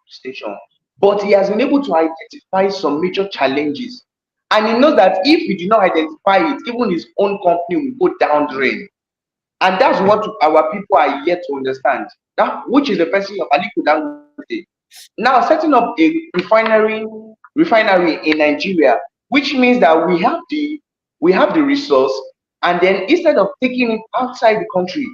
station, but he has been able to identify some major challenges, and he knows that if he do not identify it, even his own company will go down drain. And that's what our people are yet to understand. That which is the person of Aliko Dangote. Now setting up a refinery in Nigeria, which means that we have the resource, and then instead of taking it outside the country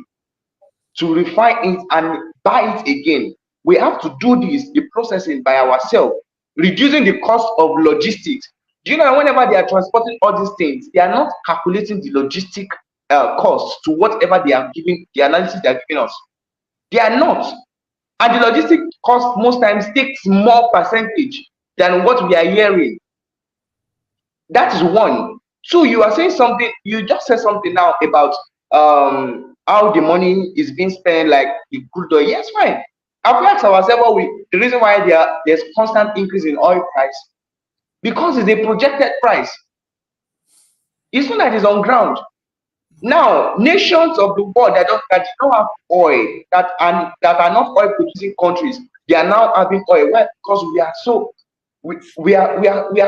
to refine it and buy it again, we have to do the processing by ourselves, reducing the cost of logistics. Do you know, whenever they are transporting all these things, they are not calculating the logistic cost to whatever they are giving, the analysis they are giving us. They are not. And the logistic cost most times takes more percentage than what we are hearing. That is one. Two, you are saying something, you just said something now about how the money is being spent, like the crude oil. Yes, fine. Have we asked ourselves the reason why there's constant increase in oil price? Because it's a projected price. It's not that it's on ground. Now, nations of the world that don't have oil, that are not oil producing countries, they are now having oil. Why? Because we are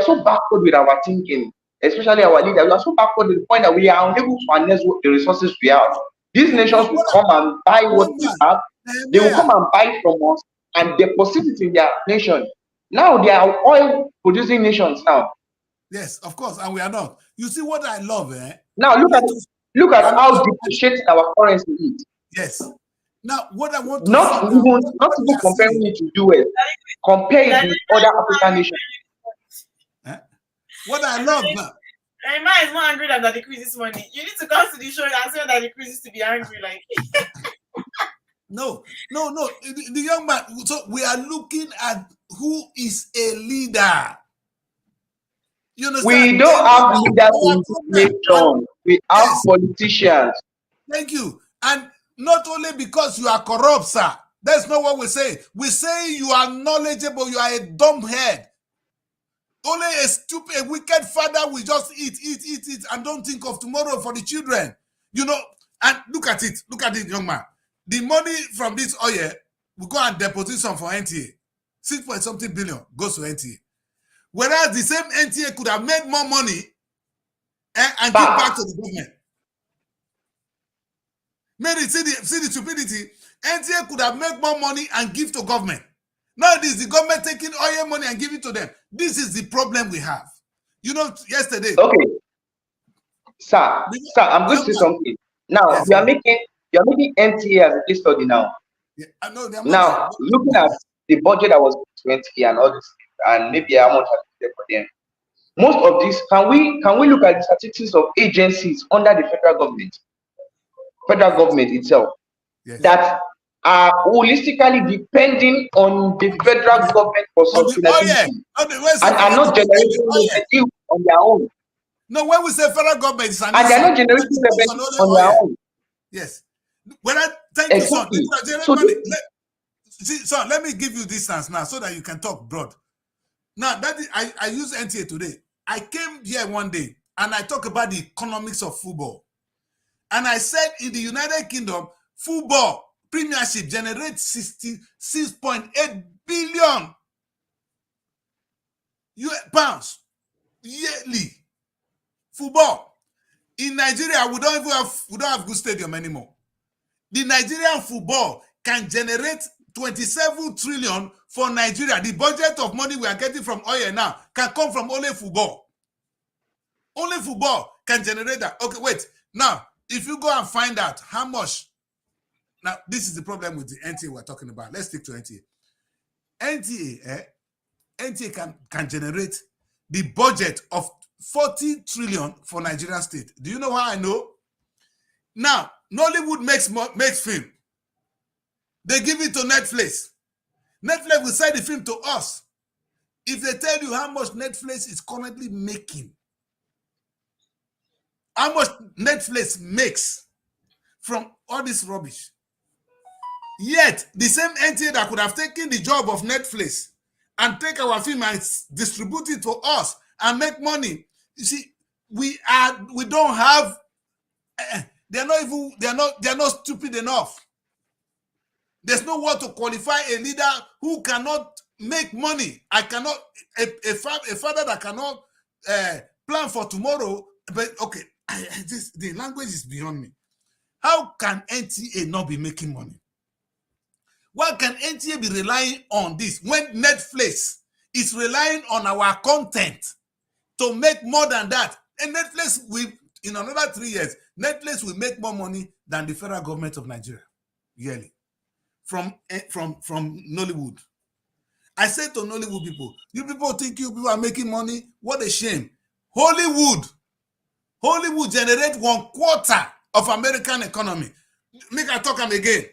so backward with our thinking, especially our leaders. We are so backward to the point that we are unable to harness the resources we have. These nations will come and buy what we have. They will come and buy from us and deposit it in their nation. Now they are oil producing nations now. Yes, of course, and we are not. You see what I love, eh? Now look at how depreciated our currency is. Yes. Now, what I want to not even comparing it to US, compare it with other African nations. What I love now. Man is more angry than that decrease this morning. You need to come to the show and say that decrease is to be angry, like. No. The young man. So we are looking at who is a leader. You understand? We don't have leaders in this nation. We have politicians. Thank you. And not only because you are corrupt, sir. That's not what we say. We say you are knowledgeable. You are a dumb head. Only a stupid, a wicked father will just eat, and don't think of tomorrow for the children. You know, and look at it, young man. The money from this oil will go and deposit some for NTA. 6.something billion goes to NTA. Whereas the same NTA could have made more money and give back to the government. Maybe see the stupidity. NTA could have made more money and give to government. Now it is the government taking oil money and giving to them. This is the problem we have. You know, yesterday. Okay. Sir, I'm going to say something. Now, yes, you are making NTA as a case study now. Yeah, I know. Now, looking at the budget that was 20 and all this, and maybe how much I for them. Most of this, can we look at the statistics of agencies under the federal government itself, yes, that are holistically depending on the federal government for sustainability and are not generating revenue on their own. No, when we say federal government, and they are not generating revenue on their own. Yes. Thank you, son. Son, let me give you distance now so that you can talk broad. Now, I use NTA today. I came here one day and I talk about the economics of football. And I said in the United Kingdom, football premiership generates 66.8 billion pounds yearly. Football. In Nigeria, we don't have good stadium anymore. The Nigerian football can generate 27 trillion for Nigeria. The budget of money we are getting from oil now can come from only football. Only football can generate that. Okay, wait. Now, if you go and find out how much, now this is the problem with the NTA we're talking about. Let's stick to NTA. NTA can generate the budget of 40 trillion for Nigerian state. Do you know how I know? Now, Nollywood makes film. They give it to Netflix. Netflix will sell the film to us. If they tell you how much Netflix is currently making, how much Netflix makes from all this rubbish, yet the same NTA that could have taken the job of Netflix and take our film and distribute it to us and make money. You see, we don't have. They're not stupid enough. There's no one to qualify a leader who cannot make money. I cannot, a father that cannot plan for tomorrow. But okay, the language is beyond me. How can NTA not be making money? Why can NTA be relying on this when Netflix is relying on our content to make more than that? And Netflix will, in another 3 years, Netflix will make more money than the federal government of Nigeria yearly from Nollywood. I say to Nollywood people, you people think you people are making money? What a shame. Hollywood generate 1/4 of American economy. Make I talk them again.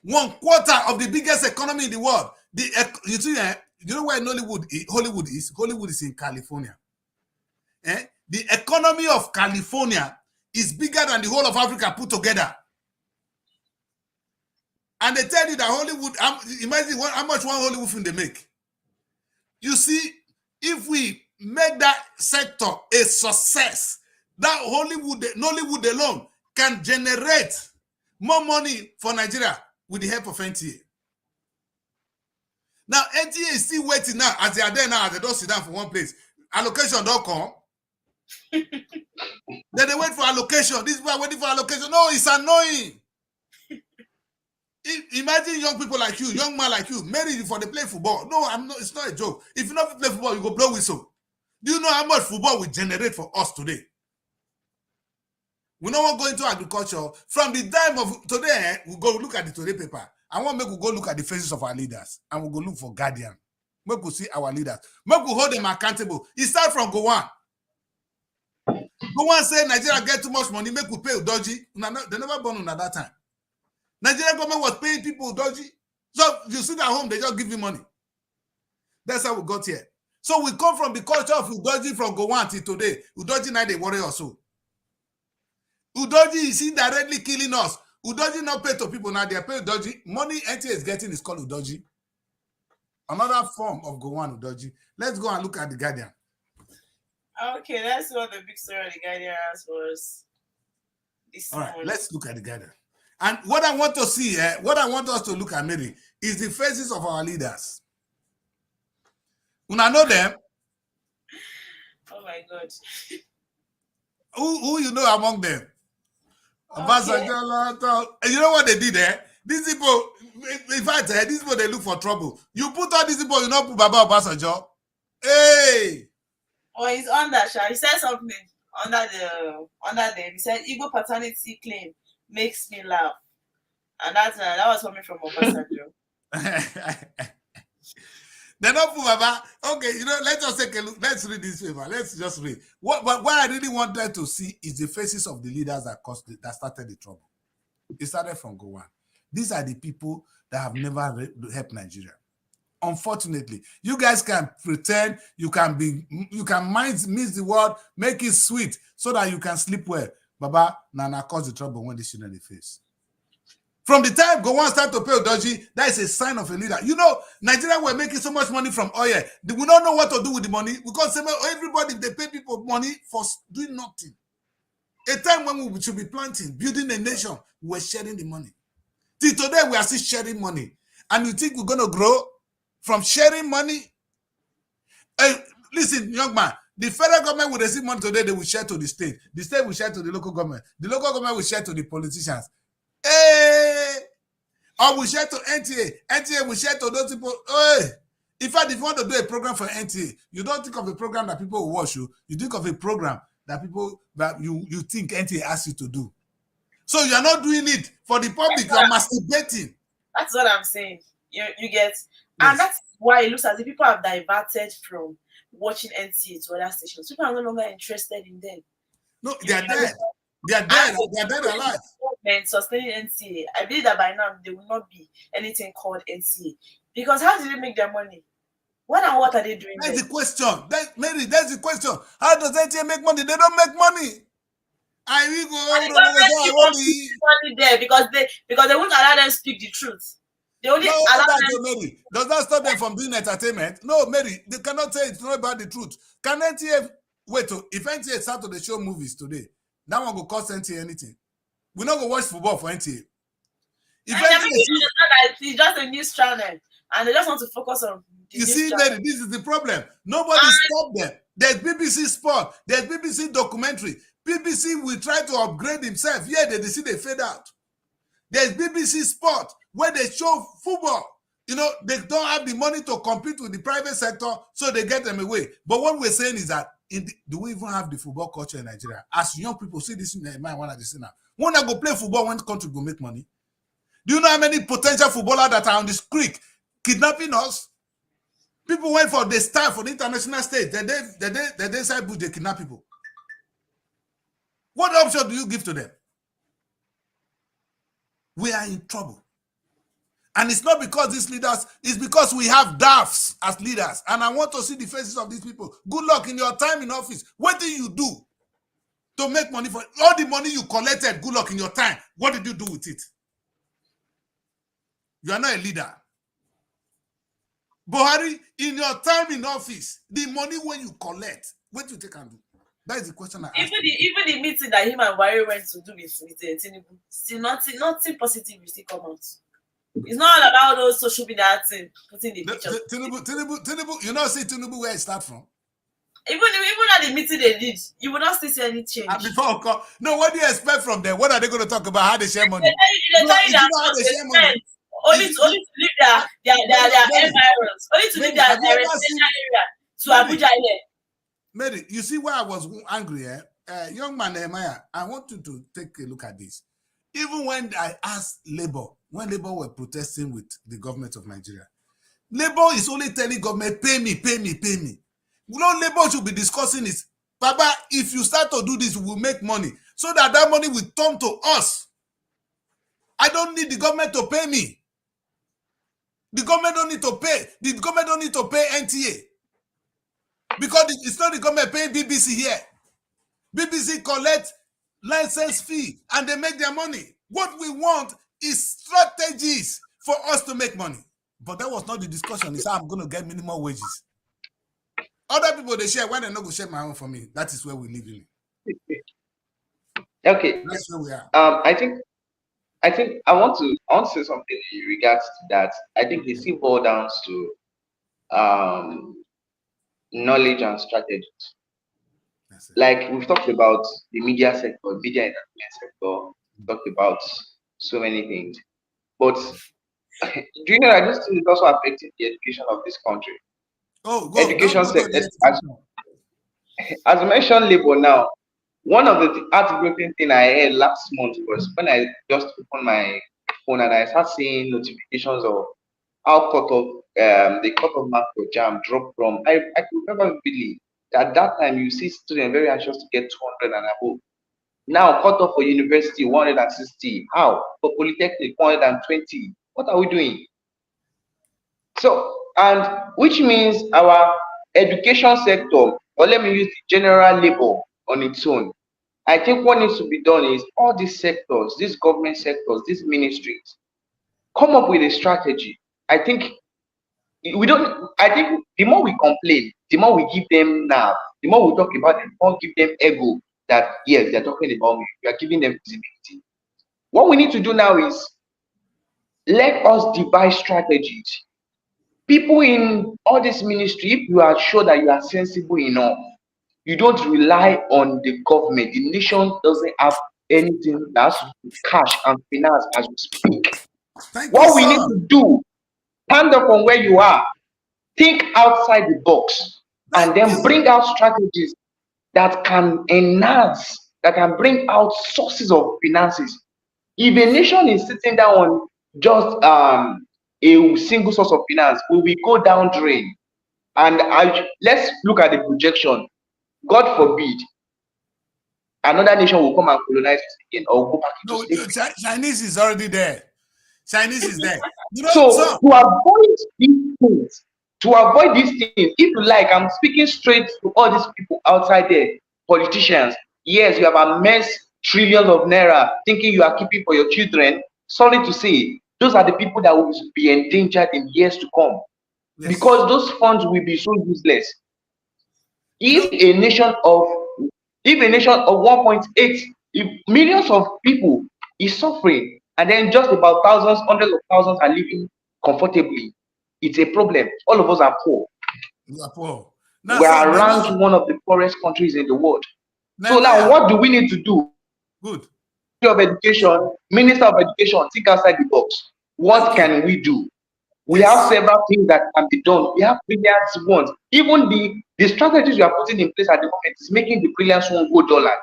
1/4 of the biggest economy in the world. You see, you know where Hollywood is? Hollywood is in California. The economy of California is bigger than the whole of Africa put together. And they tell you that Hollywood, imagine how much one Hollywood film they make. You see, if we make that sector a success, that Nollywood alone can generate more money for Nigeria with the help of NTA. Now, NTA is still waiting now, as they are there now, as they don't sit down for one place. Allocation don't come. Then they wait for allocation. These people are waiting for allocation. No, it's annoying. Imagine young people like you, young man like you, married for the play football. No, it's not a joke. If you not play football, you go blow whistle. Do you know how much football will generate for us today? We don't want to go into agriculture. From the time of today, we go look at the today paper. I want to go look at the faces of our leaders, and we'll go look for guardian. Make we see our leaders. Make we hold them accountable. It starts from Gowon. Gowon say Nigeria get too much money, make we pay Udoji. They never born at that time. Nigerian government was paying people Udoji. So you sit at home, they just give you money. That's how we got here. So we come from the culture of Udoji from Gowon till today. Udoji now they worry also. Udoji is indirectly killing us. Udoji not pay to people now. They pay Udoji. Money NTA is getting is called Udoji. Another form of Gowon Udoji. Let's go and look at the Guardian. Okay, that's what the big story of the Guardian has for us. All right, let's look at the Guardian. And what I want to see, what I want us to look at, Mary, is the faces of our leaders. Una know them? Oh my God. Who you know among them? Okay. You know what they did there? These people, in fact, these people, they look for trouble. You put all these people, you know, put Baba Obasanjo. Hey! Oh, he's under, Sha. He said something under them. He said, Igbo paternity claim makes me laugh. And that was coming from Obasanjo. They're not put Baba. Okay, you know, let's just take a look. Let's read this paper. Let's just read. What I really wanted to see is the faces of the leaders that started the trouble. It started from Gowon. These are the people that have never helped Nigeria. Unfortunately, you guys can pretend, you can mince the word, make it sweet so that you can sleep well. Baba, Nana caused the trouble when they shouldn't in the face. From the time Gowon started to pay Udoji, that is a sign of a leader. You know, Nigeria were making so much money from oil. We don't know what to do with the money because everybody, they pay people money for doing nothing. A time when we should be planting, building a nation, we're sharing the money. Till today, we are still sharing money. And you think we're going to grow from sharing money? Listen, young man, the federal government will receive money today, they will share to the state. The state will share to the local government. The local government will share to the politicians. Hey! Or we share to NTA. NTA will share to those people. Hey, in fact, if you want to do a program for NTA, you don't think of a program that people will watch you. You think of a program that people that you think NTA asks you to do. So you are not doing it for the public. You are masturbating. That's what I'm saying. You get, and that's why it looks as if people have diverted from watching NTA to other stations. People are no longer interested in them. No, they are dead. They are dead. They are dead alive. Sustaining NCA. I believe that by now there will not be anything called NCA, because how do they make their money? What are they doing? That's the question. Mary, that's the question. How does NCA make money? They don't make money. I will go. Money there because they won't allow them to speak the truth. They only allow them. Mary, does that stop them from doing entertainment? No, Mary, they cannot say it's not about the truth. Can NTA wait? If NTA start to show movies today, that one will cost NTA anything. We're not gonna watch football for NTA. It's just a news channel, and they just want to focus on. You see, Mary, this is the problem. Nobody stopped them. There's BBC Sport. There's BBC documentary. BBC will try to upgrade himself. Yeah, they see they fade out. There's BBC Sport where they show football. You know, they don't have the money to compete with the private sector, so they get them away. But what we're saying is that do we even have the football culture in Nigeria? As young people see this in their mind, one of the now. When I go play football, when country go make money? Do you know how many potential footballers that are on this creek kidnapping us? People went for the star for the international stage. They side bush, they kidnap people. What option do you give to them? We are in trouble. And it's not because these leaders, it's because we have daffs as leaders. And I want to see the faces of these people. Good luck in your time in office. What did you do to make money for all the money you collected? Good luck in your time. What did you do with it? You are not a leader. Buhari, in your time in office, the money when you collect, what do you take and do? That is the question I ask. Even the meeting that him and Buhari went to do with Tinubu, still nothing positive will still come out. It's not all about those social media thing, putting the picture. Tinubu, you know, see Tinubu where it start from. Even at the meeting they did, you will not still see any change. And before, no, what do you expect from them? What are they going to talk about? How they share money? They tell you that they share money. Only to leave their environs, only to leave their area to Abuja here. Mary, you see why I was angry, young man Nehemiah, I want you to take a look at this. Even when I asked Labour, when Labour were protesting with the government of Nigeria, Labour is only telling government, pay me. What Labour should be discussing is, Baba, if you start to do this, we will make money. So that money will turn to us. I don't need the government to pay me. The government don't need to pay. The government don't need to pay NTA. Because it's not the government paying BBC here. BBC collect license fee and they make their money. What we want is strategies for us to make money. But that was not the discussion. It's how I'm going to get minimum wages. Other people, they share. Why they not going to share my own for me? That is where we live in. Okay. That's where we are. I think I want to say something in regards to that. I think it still boils down to knowledge and strategies. Like we've talked about the media sector, media entertainment sector, we talked about so many things. But do you know that this thing is also affecting the education of this country? Education sector. As I mentioned Labour now, one of the heartbreaking things I heard last month was when I just opened my phone and I started seeing notifications of how the cut-off mark for JAMB dropped from. I could never believe that at that time you see students very anxious to get 200 and above. Now cut-off for university 160. How? For polytechnic 120. What are we doing? So, and which means our education sector, or let me use the general labor on its own. I think what needs to be done is all these sectors, these government sectors, these ministries, come up with a strategy. I think the more we complain, the more we give them now, the more we talk about them, the more give them ego that yes, they're talking about me. We are giving them visibility. What we need to do now is let us devise strategies. People in all this ministry, if you are sure that you are sensible enough, you don't rely on the government. The nation doesn't have anything that's cash and finance as we speak. Thank you, What we need sir. to do, stand up from where you are, think outside the box, and Thank then you. bring out strategies that can enhance, that can bring out sources of finances. If a nation is sitting down on just a single source of finance, we will go down drain. And let's look at the projection. God forbid, another nation will come and colonize us again or go back into No, slavery. Chinese is already there. Chinese is there. You know, So sir. to avoid these things, if you like, I'm speaking straight to all these people outside there, politicians. Yes, you have amassed trillions of naira thinking you are keeping for your children. Sorry to say, those are the people that will be endangered in years to come, Yes. because those funds will be so useless. You know, If a nation of if a nation of 1.8, if millions of people is suffering, and then just about thousands, hundreds of thousands are living comfortably, it's a problem. All of us are poor. you are poor. Now, We sir, are remember, ranked one of the poorest countries in the world. So now, Nehemiah. what do we need to do? Good. Of Education, Minister of Education, think outside the box. What Thank you. can we do? We have Yes. several things that can be done. We have brilliant ones. Even the strategies we are putting in place at the moment is making the brilliant one go dormant,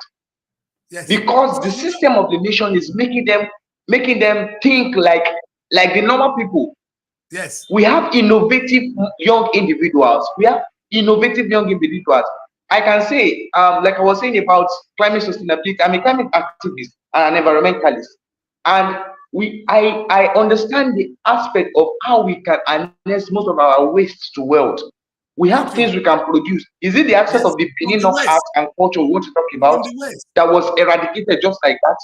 Yes. because So, the system of the nation is making them think like the normal people. yes. We have innovative young individuals. I can say, like I was saying about climate sustainability, I'm a climate activist and an environmentalist. And I understand the aspect of how we can harness most of our waste to wealth. We Thank have you. things we can produce. Is it the aspect Yes. of the From pinning the of art West. and culture we want to talk From about the West. that was eradicated just like that?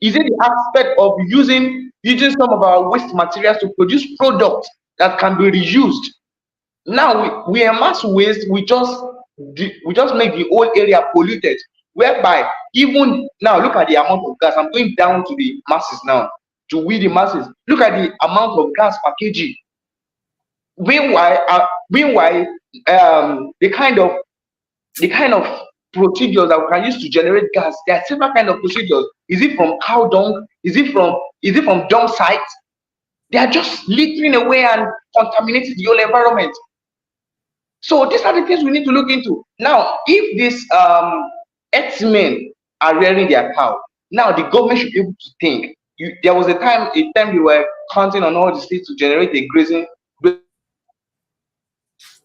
Is it the aspect of using some of our waste materials to produce products that can be reused? Now we amass waste, we just make the whole area polluted, whereby even now, look at the amount of gas. I'm going down to the masses now, to we the masses. Look at the amount of gas per kg. Meanwhile, the kind of procedures that we can use to generate gas, there are several kind of procedures. Is it from cow dung? Is it from dump sites? They are just littering away and contaminating the whole environment. So these are the things we need to look into. Now, if these herdsmen are rearing their cow, now the government should be able to think. There was a time you were counting on all the states to generate a grazing.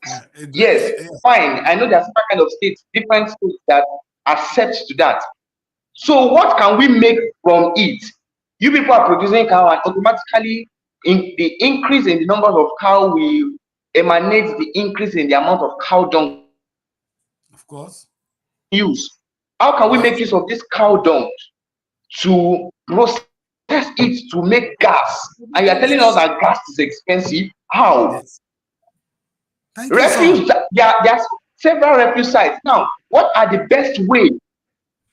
Yeah. Yes, Yes. fine. I know there are different kind of states, different states that accept to that. So what can we make from it? You people are producing cow, and automatically in the increase in the numbers of cow will emanate the increase in the amount of cow dung Of course. use. How can we make Yes. use of this cow dung to process it to make gas? And you are telling us Yes. that gas is expensive. How? Yes. Thank you, sir. Refuse. There are several refuse sites. Now, what are the best way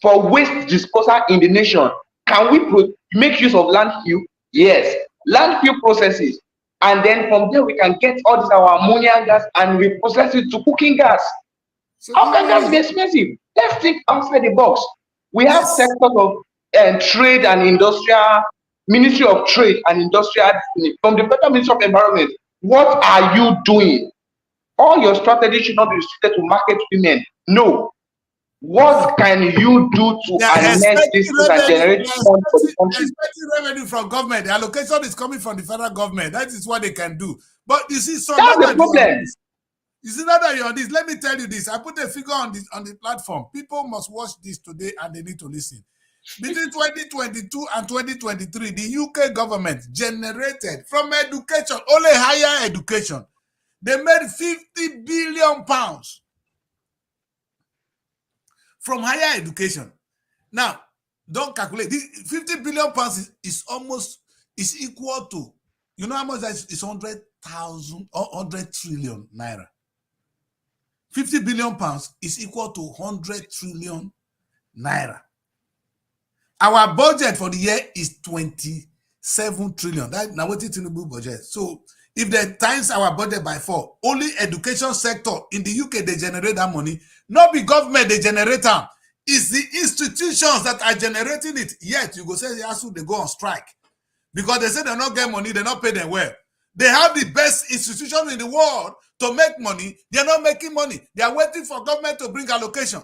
for waste disposal in the nation? Can we make use of landfill? Yes, landfill processes, and then from there we can get all this our ammonia gas and we process it to cooking gas. So How you can gas really, be expensive? Let's think outside the box. We have yes. sectors of trade and industrial, Ministry of Trade and Industrial, from the Federal Ministry of Environment. What are you doing? All your strategy should not be restricted to market women. No. What can you do to They are harness these expecting things and revenue. generate funds for the They're country? expecting revenue from government. The allocation is coming from the federal government. That is what they can do. But you see, so now That's the that you're on problem. this, you see now that you're on this, let me tell you this. I put a figure on the platform. People must watch this today and they need to listen. Between 2022 and 2023, the UK government generated from education, only higher education, they made 50 billion pounds from higher education. Now, don't calculate. This 50 billion pounds is equal to, you know how much that is? 100,000 or 100 trillion naira. 50 billion pounds is equal to 100 trillion naira. Our budget for the year is 27 trillion. That now what Tinubu budget. So if they times our budget by 4, only education sector in the UK they generate that money. Not the government they generate them. It's the institutions that are generating it. Yet you go say ASU they go on strike. because they say they not get money, they not pay them well. They have the best institution in the world to make money. They're not making money. They are waiting for government to bring allocation.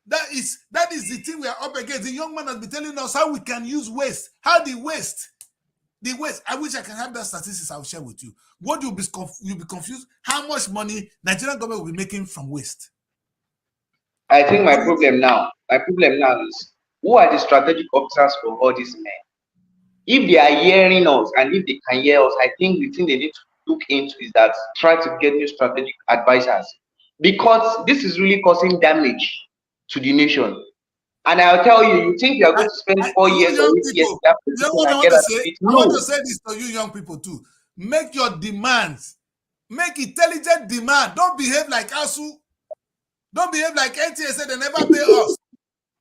That is the thing we are up against. The young man has been telling us how we can use waste. How the waste. I wish I can have that statistics I'll share with you. What you'll be confused, how much money Nigerian government will be making from waste. I think my problem now is, who are the strategic officers for all these men? If they are hearing us and if they can hear us, I think the thing they need to look into is that try to get new strategic advisors, because this is really causing damage to the nation. And I'll tell you, you think you are going to spend 4 years or 8 years in that position and get a seat? No. I want to say this to you young people too. Make your demands. Make intelligent demand. Don't behave like ASU. Don't behave like NTA said they never pay us.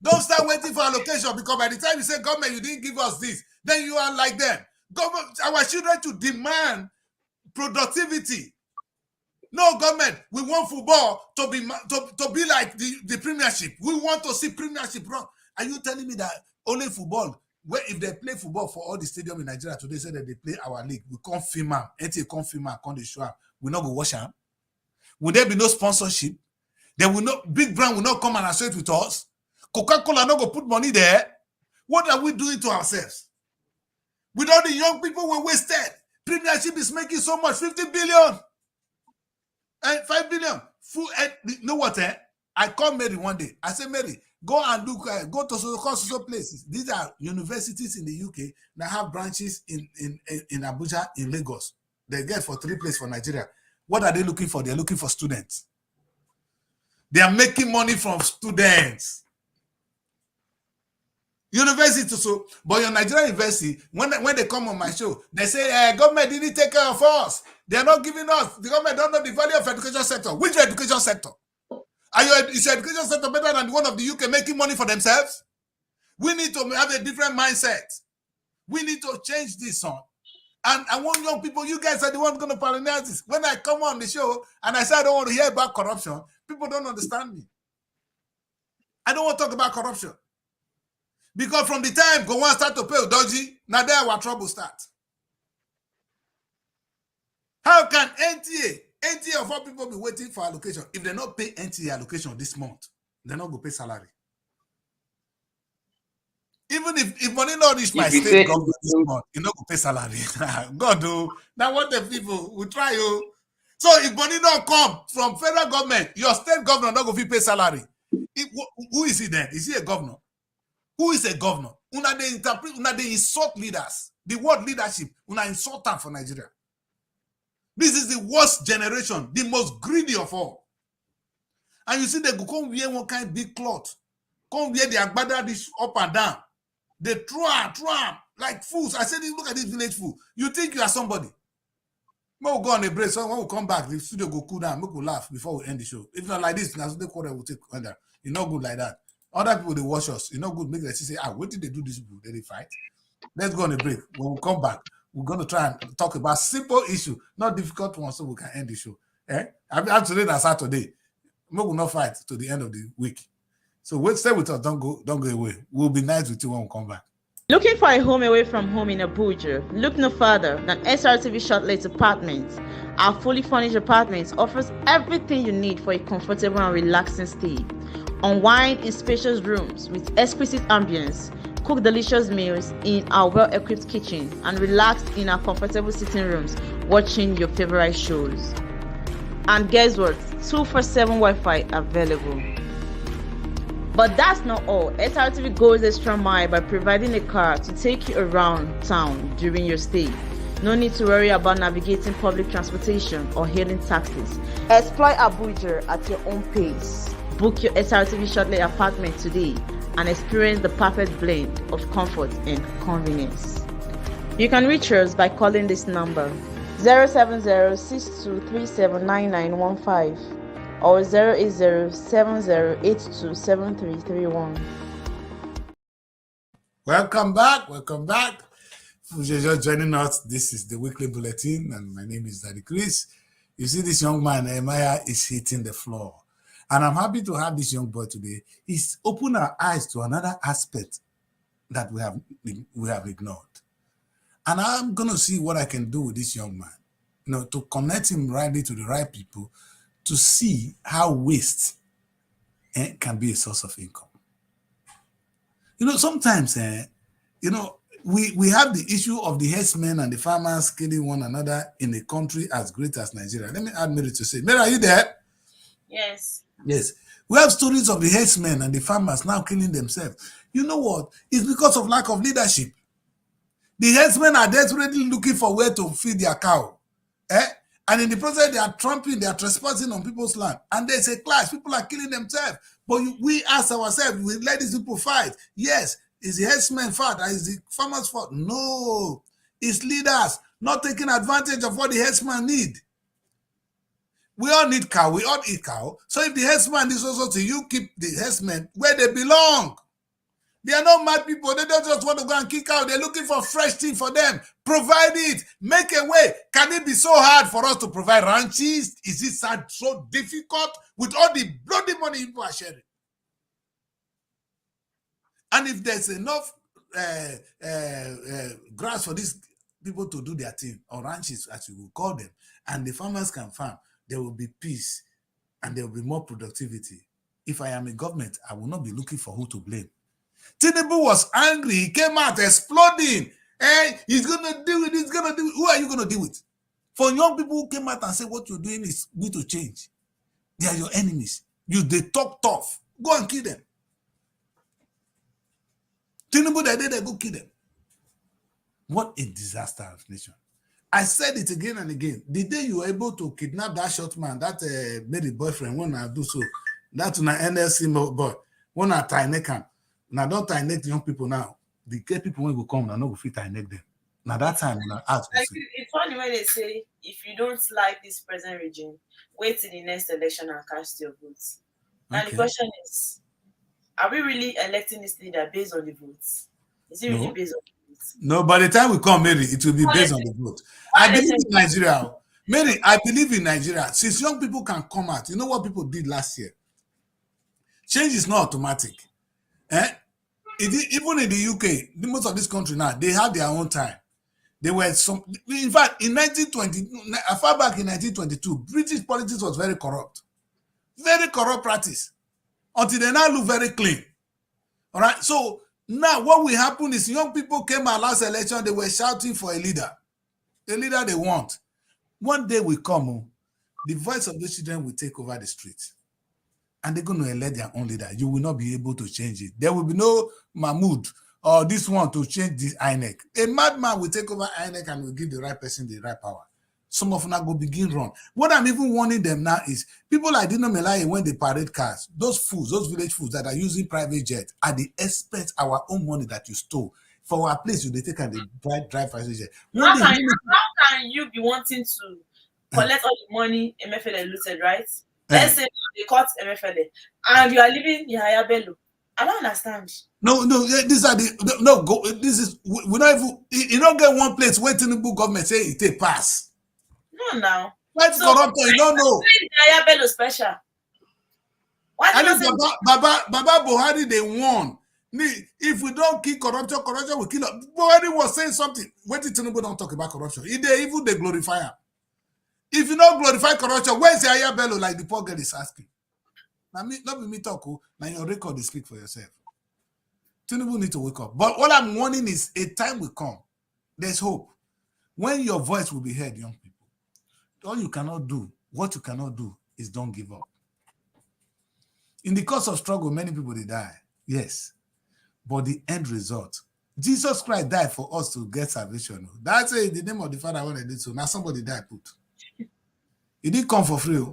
Don't start waiting for allocation, because by the time you say, government, you didn't give us this, then you are like them. Government, our children to demand productivity. No, government, we want football to be like the Premiership. We want to see Premiership run. Are you telling me that only football, where if they play football for all the stadium in Nigeria today, say that they play our league, we can't film them, NTA can't film them, can't show them, we not go watch them? Will there be no sponsorship? There will not, big brand will not come and associate with us. Coca-Cola not go put money there. What are we doing to ourselves? With all the young people we wasted. Premiership is making so much, 50 billion. And 5 billion. You know what? I called Mary one day. I said, Mary, go and look, go to social places. These are universities in the UK that have branches in Abuja, in Lagos. They get for 3 places for Nigeria. What are they looking for? They're looking for students. They are making money from students. University, so, but your Nigerian university, when they come on my show, they say, government didn't take care of us. They are not giving us. The government don't know the value of education sector. Which education sector? Is your education sector better than the one of the UK making money for themselves? We need to have a different mindset. We need to change this on. And I want young people, you guys are the ones going to pioneer this. When I come on the show and I say I don't want to hear about corruption, people don't understand me. I don't want to talk about corruption. Because from the time go one start to pay dodgy, now there our trouble start. How can NTA of all people be waiting for allocation? If they not pay NTA allocation this month, they're not going to pay salary. Even if money not reach my state government this month, you're not going to pay salary. God do. Now what the people will try you. So if money don't come from federal government, your state governor not going to pay salary. Who is he then? Is he a governor? Who is a governor? Una they insult leaders. The word leadership, una insult them for Nigeria. This is the worst generation, the most greedy of all. And you see, they go come wear one kind of big cloth. Come wear the agbada this up and down. They throw them like fools. I said, look at this village fool. You think you are somebody. We'll go on a break. So when we come back, the studio go cool down. We'll laugh before we end the show. If not like this, now the quarter will take under. It's not good like that. Other people, they watch us. It's not good. Make them say, what did they do this? Did they fight? Let's go on a break. When we come back, we're going to try and talk about simple issue, not difficult ones, so we can end the show. I'm today and Saturday. We will not fight to the end of the week. So stay with us. Don't go away. We'll be nice with you when we come back. Looking for a home away from home in Abuja? Look no further than Srtv Shortlet Apartments. Our fully furnished apartments offers everything you need for a comfortable and relaxing stay. Unwind in spacious rooms with exquisite ambience. Cook delicious meals in our well-equipped kitchen and relax in our comfortable sitting rooms watching your favorite shows. And guess what? 247 Wi-Fi available. But that's not all. Srtv goes extra mile by providing a car to take you around town during your stay. No need to worry about navigating public transportation or hailing taxis. Explore Abuja at your own pace. Book your Srtv Shortlet apartment today and experience the perfect blend of comfort and convenience. You can reach us by calling this number 070-6237-9915 or 080-7082-7331. Welcome back. If you're just joining us, this is the weekly bulletin, and my name is Daddy Chris. You see this young man, Nehemiah, is hitting the floor. And I'm happy to have this young boy today. He's opened our eyes to another aspect that we have ignored. And I'm going to see what I can do with this young man, to connect him rightly to the right people, to see how waste can be a source of income. Sometimes, we have the issue of the herdsmen and the farmers killing one another in a country as great as Nigeria. Let me add Mary to say, Mary, are you there? Yes. Yes. We have stories of the herdsmen and the farmers now killing themselves. You know what? It's because of lack of leadership. The herdsmen are desperately looking for where to feed their cow. And in the process, they are trespassing on people's land. And there's a clash. People are killing themselves. But we ask ourselves, we let these people fight. Yes, is the herdsmen fault? Is the farmers fault? No. It's leaders not taking advantage of what the herdsmen need. We all need cow. We all eat cow. So if the herdsman is also to you, keep the herdsmen where they belong. They are not mad people. They don't just want to go and kick out. They're looking for fresh thing for them. Provide it. Make a way. Can it be so hard for us to provide ranches? Is it so difficult with all the bloody money people are sharing? And if there's enough grass for these people to do their thing, or ranches as you will call them, and the farmers can farm, there will be peace and there will be more productivity. If I am a government, I will not be looking for who to blame. Tinubu was angry. He came out exploding. He's going to do it. He's going to do it. Who are you going to deal with? For young people who came out and said what you're doing is good to change, they are your enemies. They talk tough. Go and kill them. Tinubu, they go kill them. What a disaster of nation. I said it again and again. The day you were able to kidnap that short man, that made a boyfriend, when I do so, that's an NLC boy, when I tie neck him. Now don't tie neck young people now. The gay people when will come, now no go fit tie neck them. Now that time when I ask, it's funny when they say if you don't like this present regime, wait till the next election and cast your votes. Now the question is, are we really electing this leader based on the votes? Is it really based on the votes? No, by the time we come, Mary, it will be based on the vote. I believe in Nigeria. Mary, I believe in Nigeria. Since young people can come out, you know what people did last year? Change is not automatic. Even in the UK, most of this country now, they have their own time. There were some, in fact, in 1920, far back in 1922, British politics was very corrupt practice, until they now look very clean. All right. So now what will happen is young people came out last election, they were shouting for a leader they want. One day will come, the voice of those children will take over the streets. And they're going to elect their own leader. You will not be able to change it. There will be no Mahmoud or this one to change this INEC. A madman will take over INEC and will give the right person the right power. Some of them will begin run. What I'm even warning them now is people like Dino Melaye, when they parade cars, those fools, those village fools that are using private jets at the expense of our own money that you stole. For our place, they take and they drive private jet. How can you be wanting to collect all the money MFL looted, right? Let's say they caught MFL and you are leaving Yahaya Bello. I don't understand. No, these are the no go. This is we not even you don't get one place where Tinubu government say it take pass. No, now. What's so, corrupt? You don't know. Yahaya Bello special. Why Baba Buhari they won. If we don't kill corruption will kill us. Buhari was saying something. What did Tinubu don't talk about corruption? If they glorify him. If you don't glorify corruption, where's Yahaya Bello like the poor girl is asking? Now, not me talk, now your record is speak for yourself. Tinubu need to wake up. But what I'm warning is a time will come. There's hope. When your voice will be heard, young people, what you cannot do is don't give up. In the course of struggle, many people, they die. Yes. But the end result, Jesus Christ died for us to get salvation. That's the name of the Father when I did so. Now somebody died put. He didn't come for free.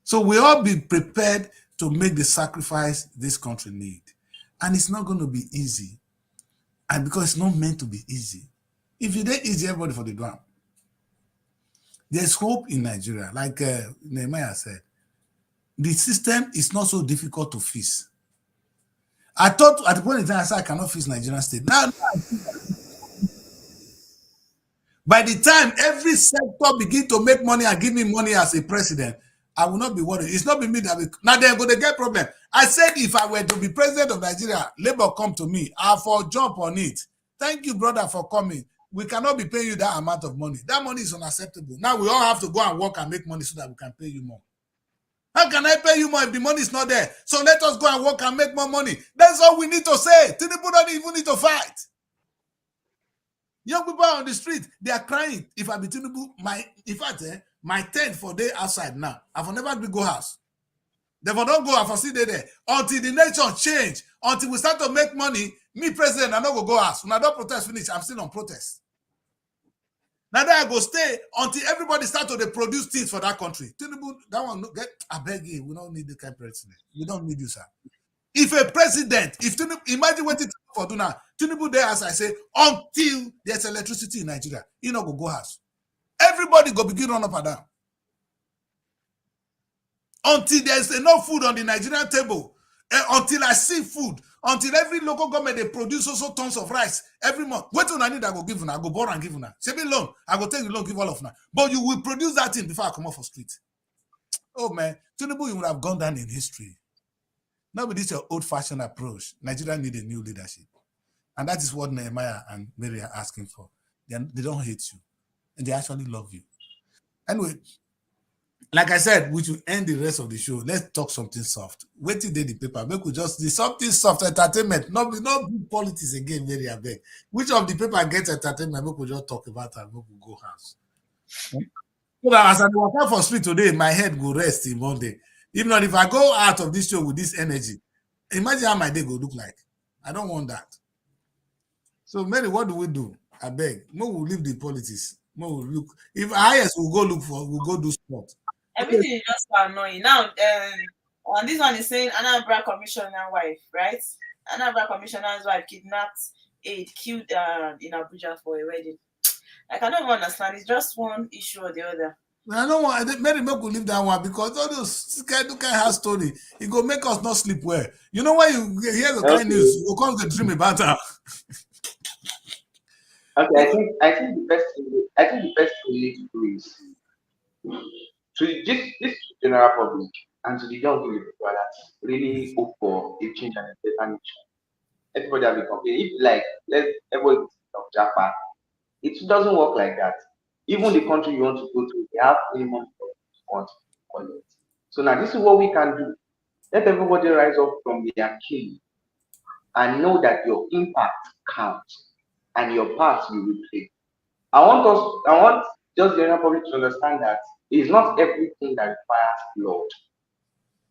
So we all be prepared to make the sacrifice this country need. And it's not going to be easy. And because it's not meant to be easy. If it ain't easy, everybody for the drum. There's hope in Nigeria. Like Nehemiah said, the system is not so difficult to fix. I thought at the point in time I said I cannot fix Nigerian state. Now by the time every sector begin to make money and give me money as a president, I will not be worried. It's not be me that will. Now they're going to get problem. I said if I were to be president of Nigeria, Labour come to me, I'll for jump on it. Thank you, brother, for coming. We cannot be paying you that amount of money. That money is unacceptable. Now we all have to go and work and make money so that we can pay you more. How can I pay you more if the money is not there? So let us go and work and make more money. That's all we need to say. Tinubu don't even need to fight. Young people on the street, they are crying. If I be Tinubu, my tent for day outside now. I will never be go house. They will not go. I will sit there until the nation change. Until we start to make money. Me president, I not go house. When I don't protest finish, I'm still on protest. Now that I go stay until everybody start to produce things for that country. Tinubu, that one get. I beg you, we don't need the kind of president. We don't need you, sir. If a president, if Tinubu, imagine what it for do now. Tinubu there, as I say, until there's electricity in Nigeria, you know go house. Everybody go begin run up and down. Until there's enough food on the Nigerian table, until I see food, until every local government they produce also tons of rice every month. What do I need? I go give you, I go borrow and give you. Say me loan, I go take the loan, give all of now. But you will produce that thing before I come off for street. Oh man, Tinubu, you would have gone down in history. Now with this your old-fashioned approach, Nigeria need a new leadership. And that is what Nehemiah and Mary are asking for. They don't hate you. And they actually love you. Anyway, like I said, we should end the rest of the show. Let's talk something soft. Wait till the paper. Make we just do something soft, entertainment. Not politics again, Mary, I beg. Which of the paper gets entertainment? Make we just talk about and make we go house. So that as I walk out for street today, my head will rest in Monday. If not, if I go out of this show with this energy, imagine how my day will look like. I don't want that. So, Mary, what do we do? I beg. We will leave the politics. We will look. If highest, we'll go look for, we'll go do sport. Everything is just so annoying. Now, and this one is saying Anambra commissioner wife, right? Anambra commissioner's wife kidnapped aide, killed in Abuja for a wedding. Like, I don't understand. It's just one issue or the other. I don't want Mary make we leave that one because all those kind of story, it go make us not sleep well. You know when you hear the kind news, you come to dream about her. Okay, I think the best thing we need to do is to this general public and to the young people that really hope for a change and a better nation. Everybody have been complaining. If like let everybody of Japan, it doesn't work like that. Even the country you want to go to, they have minimum want to collect. So now this is what we can do. Let everybody rise up from their king and know that your impact counts and your part you will play. I want just the general public to understand that it's not everything that requires blood.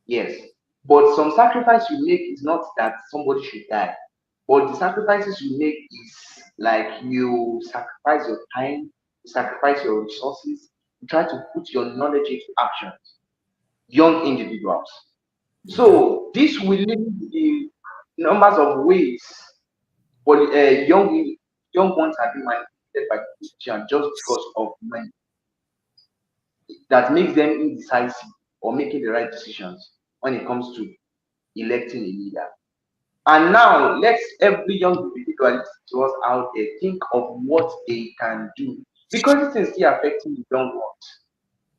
Yes. But some sacrifice you make is not that somebody should die. But the sacrifices you make is like you sacrifice your time, you sacrifice your resources, you try to put your knowledge into action. Young individuals. So this will limit the numbers of ways for young ones are being manipulated by the Christian just because of money that makes them indecisive or making the right decisions when it comes to electing a leader. And now let every young individual to us out there think of what they can do because this is still affecting the young ones.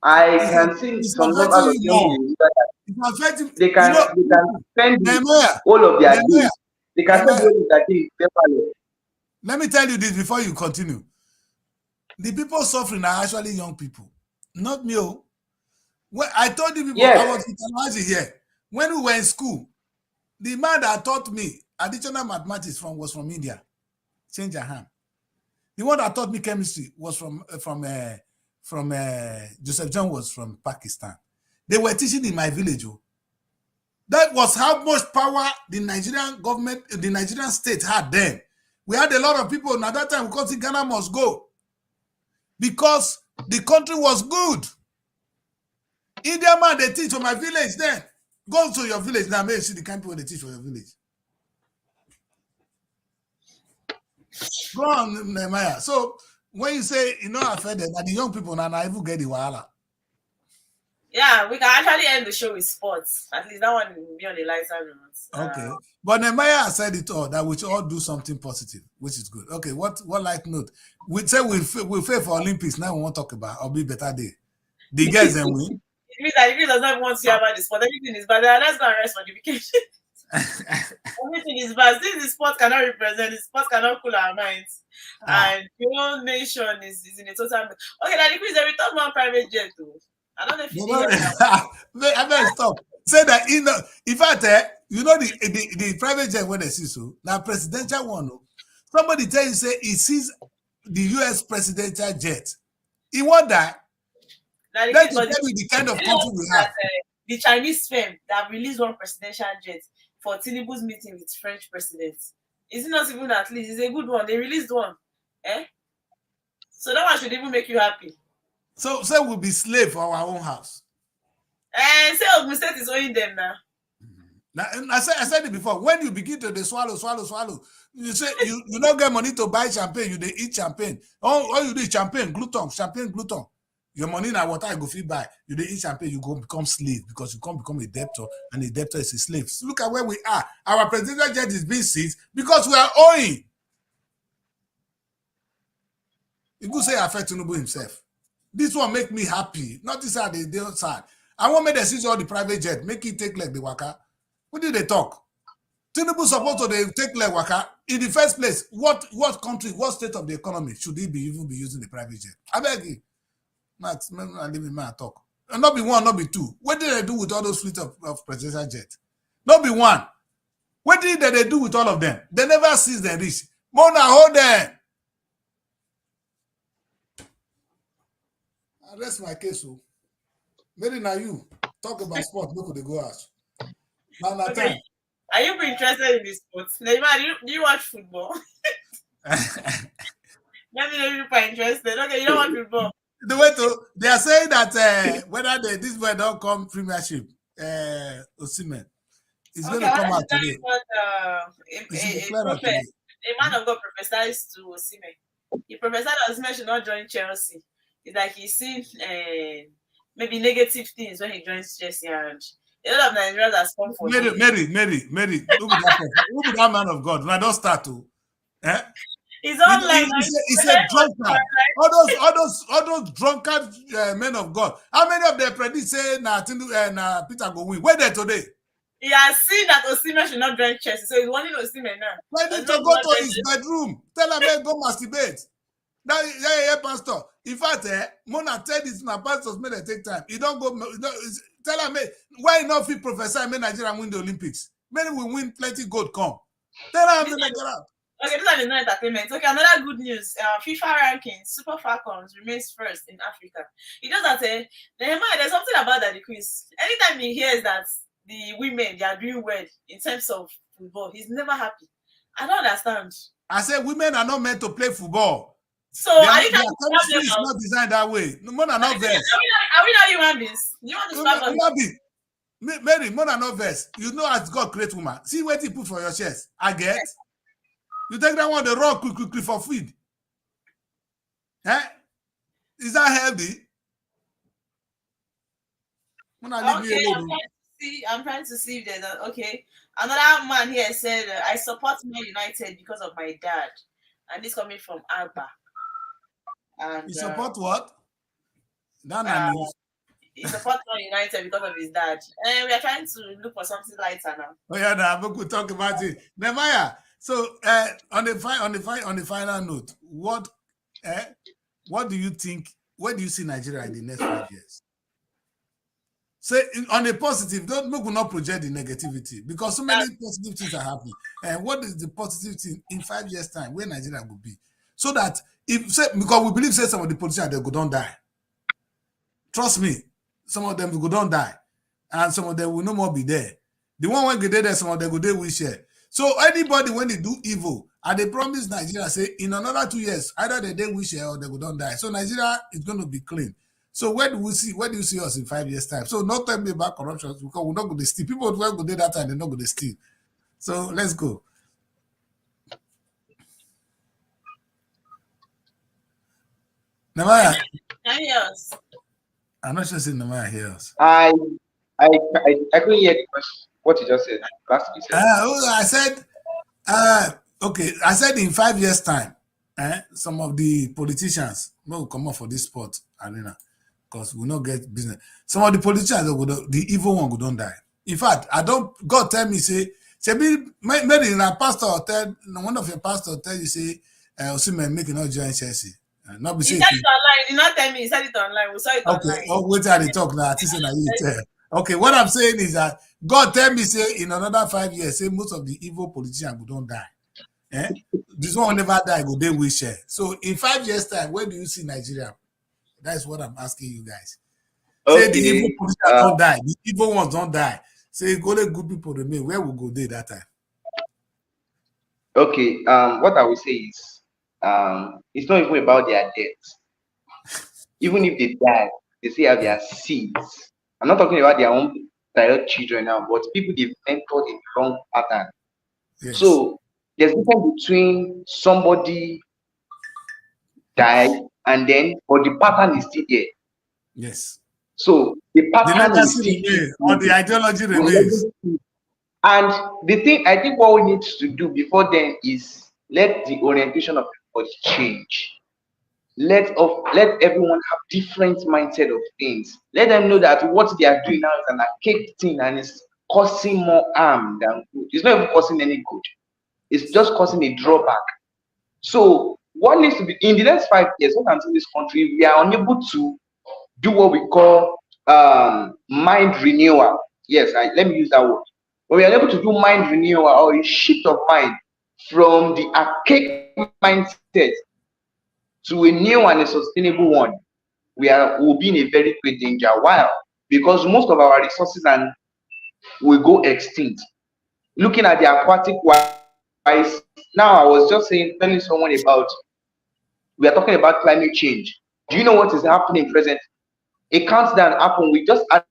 I can see some numbers of young individuals they can spend all of their days. They can spend all of their days. Let me tell you this before you continue. The people suffering are actually young people, not me. When I told you people, I was in here. When we were in school, the man that taught me additional mathematics was from India. Change your hand. The one that taught me chemistry was from Joseph John was from Pakistan. They were teaching in my village. That was how much power the Nigerian government, the Nigerian state had then. We had a lot of people, and at that time we called it Ghana must go. Because the country was good. Indian man, they teach for my village then. Go to your village now, maybe see the kind of people they teach for your village. Go on, Nehemiah. So when you say you know offended, that the young people now even get the wahala. Yeah, we can actually end the show with sports. At least that one will be on the lighter note. Okay. But Nehemiah said it all, that we should all do something positive, which is good. Okay, what light note? We say we'll fail for Olympics. Now we won't talk about or be better day. The girls then win. Chris does not want to hear about the sport. Everything is bad. Let's go and rest for the vacation. Everything is bad. Since the sport cannot represent, the sport cannot cool our minds. And your whole nation is in a total. Okay, Daddy Chris, we talk about private jet too. I don't know if you did. I better stop. Say that in fact, you know the private jet when they see so now presidential one. No? Somebody tell you say he sees the US presidential jet. He won't die. Let's tell you the kind of country we have. The Chinese firm that released one presidential jet for Tinubu's meeting with French president. Is it not even at least? It's a good one. They released one. So that one should even make you happy. So we'll be slave for our own house. And say Ogun State is owing them now. Now I said it before. When you begin to swallow, you say you don't get money to buy champagne, you they eat champagne. All you do is champagne gluten. Your money now what I go feed buy. You they eat champagne, you go become slave because you can't become a debtor, and a debtor is a slave. So look at where we are. Our presidential jet is being seized because we are owing. You could say affect Tinubu himself. This one make me happy. Not this side, they sad. I want me to seize all the private jet, make it take like the waka. What did they talk? Tinubu supposed to take like waka. In the first place, what country, what state of the economy should he be even be using the private jet? I beg you. Matt, I leave me man talk. And not be one, not be two. What did they do with all those fleet of presidential jet? Not be one. What did they do with all of them? They never seize them rich. Mona, hold them. I rest my case. So. Maybe now you talk about sport, look at the go out. Now, okay. Time. Are you interested in this sport? Neymar, do you watch football? Let me know if you are interested. Okay, you don't watch football. The way they are saying that whether this boy don't come Premiership, Osimhen, it's going to come out today. A man of God prophesied to Osimhen. He prophesied that Osimhen should not join Chelsea. It's like he's seen maybe negative things when he joins Chelsea, and a lot of Nigerians have come for him. Mary, who be that man of God? When I don't start to, He's all like he said drunkard. All those drunkard men of God. How many of them predict say Peter go win? Where they today? He has seen that Osimhen should not join Chelsea, so he's wanting Osimhen now. Why need to go to his bedroom? Tell him go masturbate. Yeah, pastor. In fact, Mona tell this my pastors may they take time. You don't go. Tell him why not fit prophesy may Nigeria win the Olympics. Maybe we win plenty gold come. Tell him get out. Okay, these are the non-entertainment. Okay, another good news. FIFA rankings, Super Falcons remains first in Africa. It does that there's something about that the quiz. Anytime he hears that the women they are doing well in terms of football, he's never happy. I don't understand. I said women are not meant to play football. So are you chemistry is not designed that way. No, Mona not verse. Are we not human beings? You want to start Mary, Mona not verse. You know as God create woman. See what he put for your chest. I get. Yes. You take that one the raw quickly for feed. Is that healthy? Okay, I'm trying to see if there's okay. Another man here said, I support Man United because of my dad. And this coming from Alba. And you support what? He supports Man United because of his dad. And we are trying to look for something lighter now. Oh yeah, now we could talk about it. Nehemiah. So on the final note, what do you think? Where do you see Nigeria in the next 5 years? Say on a positive, we will not project the negativity because so many positive things are happening. And what is the positive thing in 5 years' time where Nigeria will be? So that because we believe some of the politicians they go don't die. Trust me, some of them will go don't die, and some of them will no more be there. The one when get there, some of them go there we share. So anybody when they do evil and they promise Nigeria say in another 2 years either they will share or they will don't die. So Nigeria is going to be clean. So where do you see us in 5 years' time? So not tell me about corruption because we're not going to steal. People who go there that time, they're not going to steal. So let's go. Namaya. Yes. I'm not sure saying Namaya hears. I couldn't hear what you just said. I said, okay. I said in 5 years' time, some of the politicians will come up for this sport arena. because we not get business. Some of the politicians, the evil one, don't die. In fact, I don't. God tell me say maybe in a pastor tell one of your pastors tell you say, Osimhen make not join Chelsea. Not be He safe. said it online. He did not tell me. He said it online. We saw it Okay. online. Oh, wait till they talk now. Okay, what I'm saying is that God tell me say in another 5 years, say most of the evil politicians will don't die. Eh? This one will never die, go they will share. So in 5 years' time, where do you see Nigeria? That's what I'm asking you guys. Okay. Say the evil politicians don't die, the evil ones don't die. Say go let good people remain. Where will go there that time? Okay. What I will say is, it's not even about their death. Even if they die, they still have their seeds. I'm not talking about their own direct children now, but people they've mentored in the wrong pattern. Yes. So there's a difference between somebody died and then, but the pattern is still there. Yes. So the pattern The is still remains, or the ideology remains. And the thing I think what we need to do before then is let the orientation of everybody change. Let everyone have different mindset of things. Let them know that what they are doing now is an archaic thing and it's causing more harm than good. It's not even causing any good. It's just causing a drawback. So what needs to be in the next 5 years, what I'm in this country, we are unable to do what we call mind renewal. Yes, let me use that word. When we are able to do mind renewal or a shift of mind from the archaic mindset to a new and a sustainable one, will be in a very great danger. Why? Because most of our resources will go extinct. Looking at the aquatic wise, now I was just telling someone about, we are talking about climate change. Do you know what is happening present? A countdown happened. We just had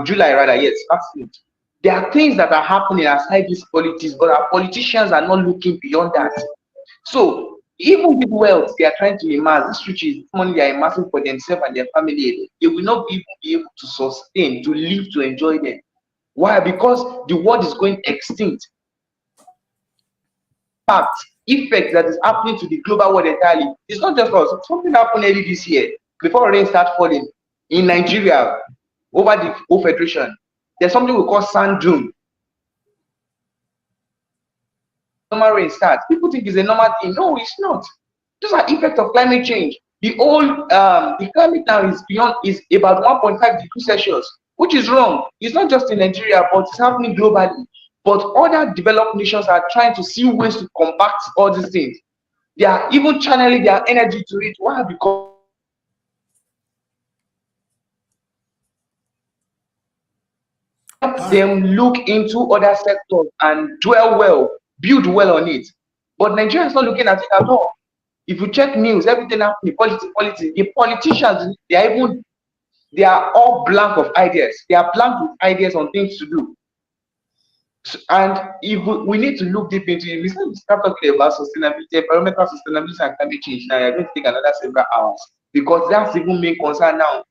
July rather, yes, last month. There are things that are happening aside these politics, but our politicians are not looking beyond that. So even with wealth they are trying to amass, this riches, money they are amassing for themselves and their family, they will not be able to sustain, to live, to enjoy them. Why? Because the world is going extinct. Effect that is happening to the global world entirely. It's not just us. Something happened early this year before rain started falling in Nigeria over the whole federation. There's something we call sand dune. Normal rain starts. People think it's a normal thing. No, it's not. Those are effects of climate change. The climate now is about 1.5 degrees Celsius, which is wrong. It's not just in Nigeria, but it's happening globally. But other developed nations are trying to see ways to combat all these things. They are even channeling their energy to it. Why? Because them look into other sectors and dwell well, build well on it. But Nigeria is not looking at it at all. If you check news, everything happening, politics, the politicians, they are all blank of ideas. They are blank with ideas on things to do. So, and if we need to look deep into it, we start talking about sustainability, environmental sustainability and climate change. Now you're going to take another several hours because that's even main concern now.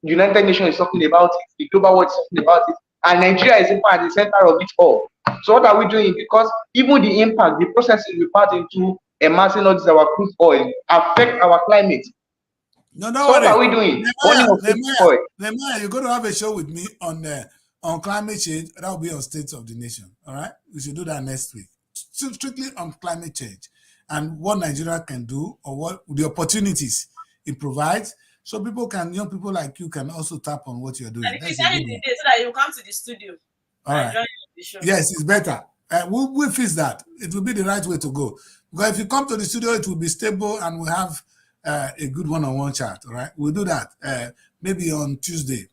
United Nations is talking about it, the global world is talking about it, and Nigeria is even at the center of it all. So what are we doing? Because even the impact, the processes we part into amassing all this our crude oil affect our climate. No, so what are we doing? Nehemiah, you're going to have a show with me on climate change. That will be on State of the Nation. All right, we should do that next week. Strictly on climate change and what Nigeria can do, or what the opportunities it provides, so young people like you can also tap on what you're doing. And if you tell me today so that you come to the studio. All right. Join the show. Yes, it's better. We'll fix that. It will be the right way to go. Because if you come to the studio, it will be stable and we'll have a good one-on-one chat. All right, we'll do that maybe on Tuesday,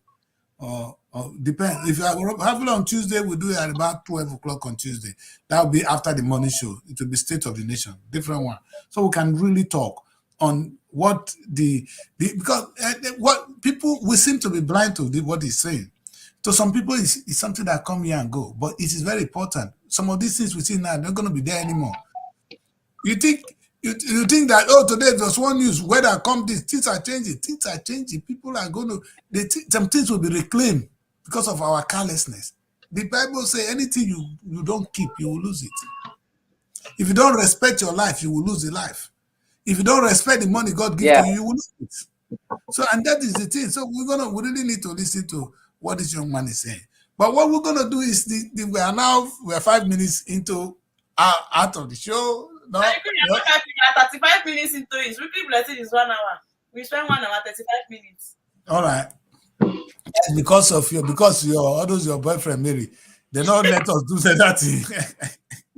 or depends. If you have it on Tuesday, we'll do it at about 12 o'clock on Tuesday. That will be after the morning show. It will be State of the Nation, different one, so we can really talk on what because what people, we seem to be blind to what he's saying. To some people, it's something that come here and go, but it is very important. Some of these things we see now, they're not going to be there anymore. You think that, today there's one news, weather come, things are changing. People are going to, some things will be reclaimed because of our carelessness. The Bible says anything you don't keep, you will lose it. If you don't respect your life, you will lose the life. If you don't respect the money God gives Yeah. to you, you will lose it. So, and that is the thing. So we really need to listen to what this young man is saying. But what we're gonna do is we are 5 minutes into out of the show. No, And you no. are 35 minutes into it. Weekly bulletin is 1 hour. We spend 1 hour 35 minutes. All right. Because your all those your boyfriend Mary, they don't let us do that thing.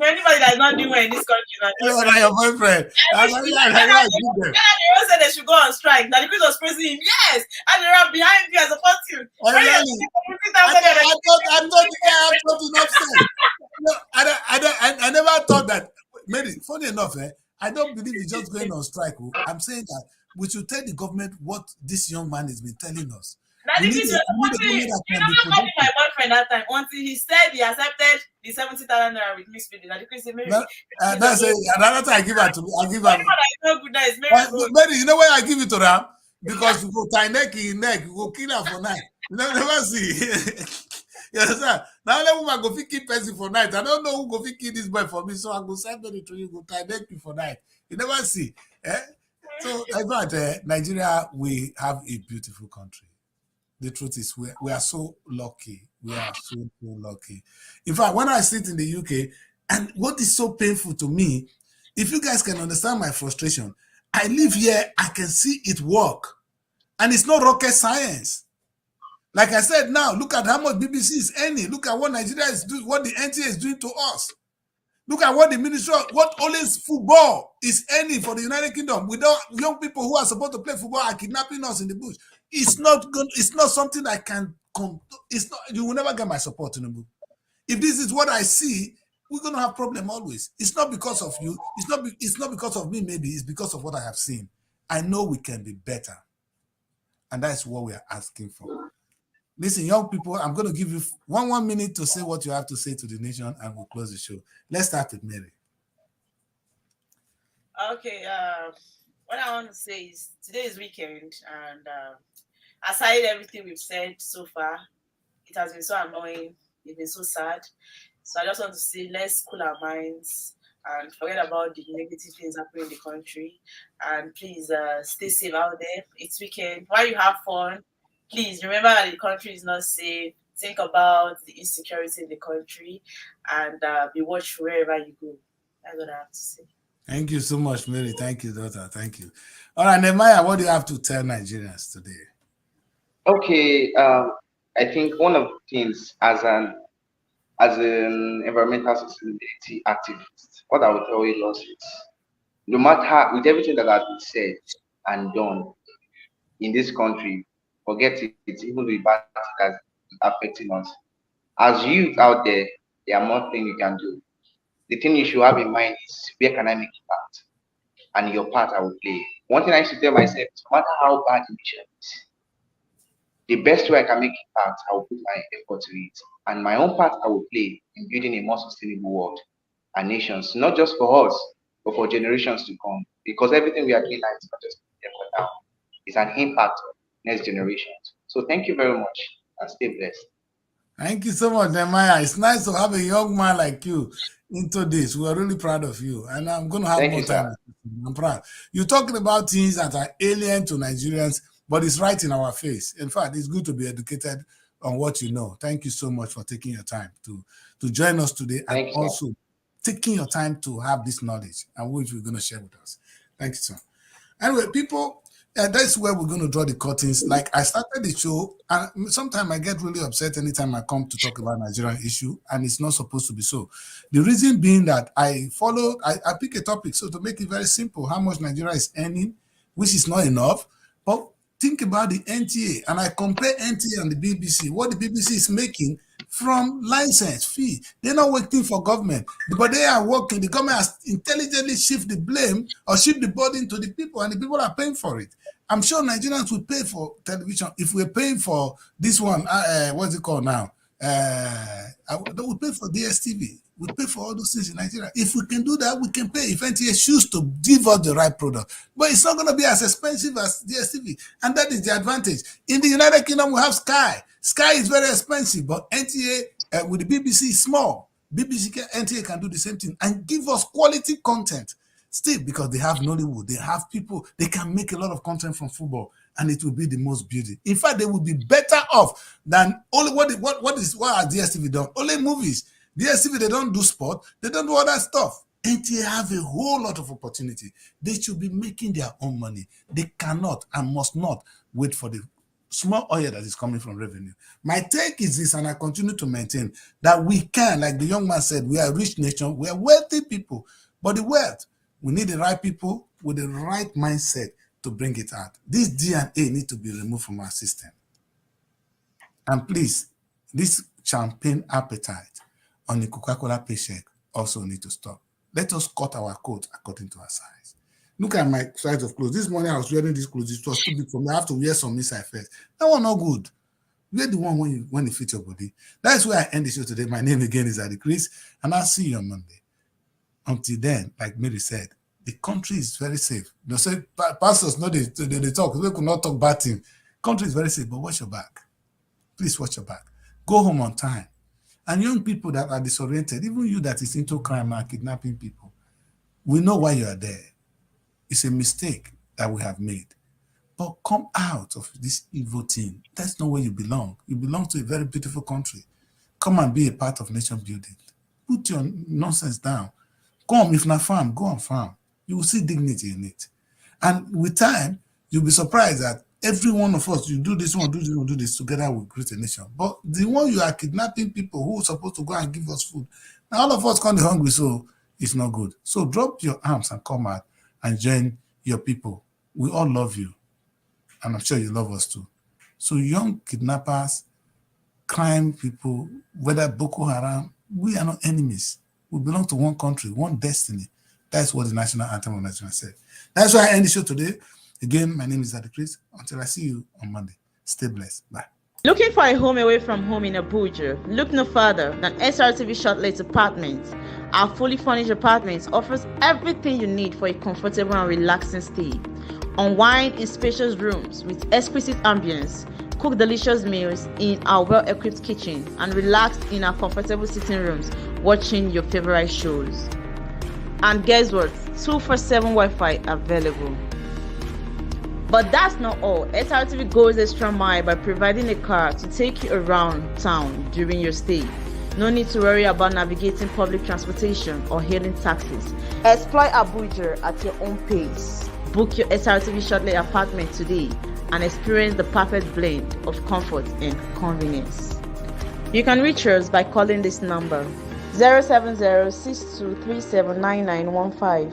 Anybody that's not doing well in this country, No, not your boyfriend. they all said they should go on strike. Now the people was praising him. Yes, and they're behind you and support you. Exactly. I thought the guy had something upset. No, I never thought that. Mary, funny enough, I don't believe he's just going on strike. I'm saying that we should tell the government what this young man has been telling us. You never called my boyfriend that time until he said he accepted the 70,000 naira with mixed feeding. That's it. Another time I give her to me. I give her. Mary, you know why I give it to her? Because you go tie neck in neck, you go kill her for night. You never see. You understand? Now let woman go keep person for night. I don't know who go kill this boy for me, so I go send money to you, go tie neck you for night. You never see. So I thought Nigeria, we have a beautiful country. The truth is, we are so lucky. We are so lucky. In fact, when I sit in the UK, and what is so painful to me, if you guys can understand my frustration, I live here, I can see it work. And it's not rocket science. Like I said now, look at how much BBC is earning. Look at what Nigeria is doing, what the NTA is doing to us. Look at what the ministry, what always football is earning for the United Kingdom. Without young people who are supposed to play football are kidnapping us in the bush. It's not good. It's not something I can come. It's not. You will never get my support in the book. If this is what I see, we're gonna have problem always. It's not because of you. It's not because of me. Maybe it's because of what I have seen. I know we can be better, and that's what we are asking for. Listen, young people, I'm going to give you one minute to say what you have to say to the nation, and we'll close the show. Let's start with Mary. Okay. What I want to say is today is weekend, and aside everything we've said so far, it has been so annoying. It's been so sad. So I just want to say, let's cool our minds and forget about the negative things happening in the country. And please stay safe out there. It's weekend. While you have fun, please remember that the country is not safe. Think about the insecurity in the country and be watchful wherever you go. That's what I have to say. Thank you so much, Mary. Thank you, daughter. Thank you. All right, Nehemiah, what do you have to tell Nigerians today? Okay, I think one of the things as an environmental sustainability activist, what I would tell you is, no matter how, with everything that has been said and done in this country, forget it, even the bad that's affecting us. As youth out there are more things you can do. The thing you should have in mind is, where can I make impact? And your part I will play. One thing I used to tell myself, no matter how bad the mission is, the best way I can make impact, I will put my effort to it. And my own part I will play in building a more sustainable world and nations, not just for us, but for generations to come. Because everything we are doing now is not just for now. It's an impact on next generations. So thank you very much and stay blessed. Thank you so much, Nehemiah. It's nice to have a young man like you into this. We are really proud of you. And I'm going to have more time. I'm proud. You're talking about things that are alien to Nigerians, but it's right in our face. In fact, it's good to be educated on what you know. Thank you so much for taking your time to join us today and also taking your time to have this knowledge and which we're going to share with us. Thank you, sir. Anyway, people, that's where we're going to draw the curtains. Like I started the show, and sometimes I get really upset anytime I come to talk about Nigerian issue, and it's not supposed to be so. The reason being that I pick a topic, so to make it very simple, how much Nigeria is earning, which is not enough, but think about the NTA, and I compare NTA and the BBC, what the BBC is making from license fee. They're not working for government, but they are working. The government has intelligently shift the blame or shift the burden to the people, and the people are paying for it. I'm sure Nigerians will pay for television if we're paying for this one. What's it called now? We pay for DSTV. We pay for all those things in Nigeria. If we can do that, we can pay. If NTA choose to give us the right product, but it's not going to be as expensive as DSTV, and that is the advantage. In the United Kingdom, we have Sky. Sky is very expensive, but NTA with the BBC is small. NTA can do the same thing and give us quality content. Still, because they have Nollywood, they have people, they can make a lot of content from football, and it will be the most beauty. In fact, they will be better off than only what has DSTV done? Only movies. DSTV, they don't do sport, they don't do other stuff. And they have a whole lot of opportunity. They should be making their own money. They cannot and must not wait for the small oil that is coming from revenue. My take is this, and I continue to maintain that we can, like the young man said, we are a rich nation, we are wealthy people, but the wealth, we need the right people with the right mindset to bring it out. This DNA need to be removed from our system. And please, this champagne appetite on the Coca-Cola paycheck also need to stop. Let us cut our coat according to our size. Look at my size of clothes. This morning I was wearing these clothes. It was too big for me. I have to wear some inside first. That one not good. Wear the one when it fits your body. That's where I end the show today. My name again is Adi Chris, and I'll see you on Monday. Until then, like Mary said, the country is very safe. They say pastors know they talk. They could not talk bad things. Country is very safe, but watch your back. Please watch your back. Go home on time. And young people that are disoriented, even you that is into crime and kidnapping people, we know why you are there. It's a mistake that we have made. But come out of this evil thing. That's not where you belong. You belong to a very beautiful country. Come and be a part of nation building. Put your nonsense down. Come, if not farm, go on farm. You will see dignity in it. And with time, you'll be surprised that every one of us, you do this one, do this, together we create a nation. But the one you are kidnapping people who are supposed to go and give us food, now all of us can't be hungry, so it's not good. So drop your arms and come out and join your people. We all love you, and I'm sure you love us too. So young kidnappers, crime people, whether Boko Haram, we are not enemies. We belong to one country, one destiny. That's what the national anthem of Nigeria said. That's why I end the show today. Again, my name is Adi Chris. Until I see you on Monday, stay blessed. Bye. Looking for a home away from home in Abuja? Look no further than Srtv Shortlet Apartments. Our fully furnished apartments offers everything you need for a comfortable and relaxing stay. Unwind in spacious rooms with exquisite ambience, cook delicious meals in our well-equipped kitchen, and relax in our comfortable sitting rooms watching your favorite shows. And guess what? 247 Wi-Fi available. But that's not all. Srtv goes extra mile by providing a car to take you around town during your stay. No need to worry about navigating public transportation or hailing taxis. Explore Abuja at your own pace. Book your Srtv Shortlet apartment today and experience the perfect blend of comfort and convenience. You can reach us by calling this number 070-6237-9915.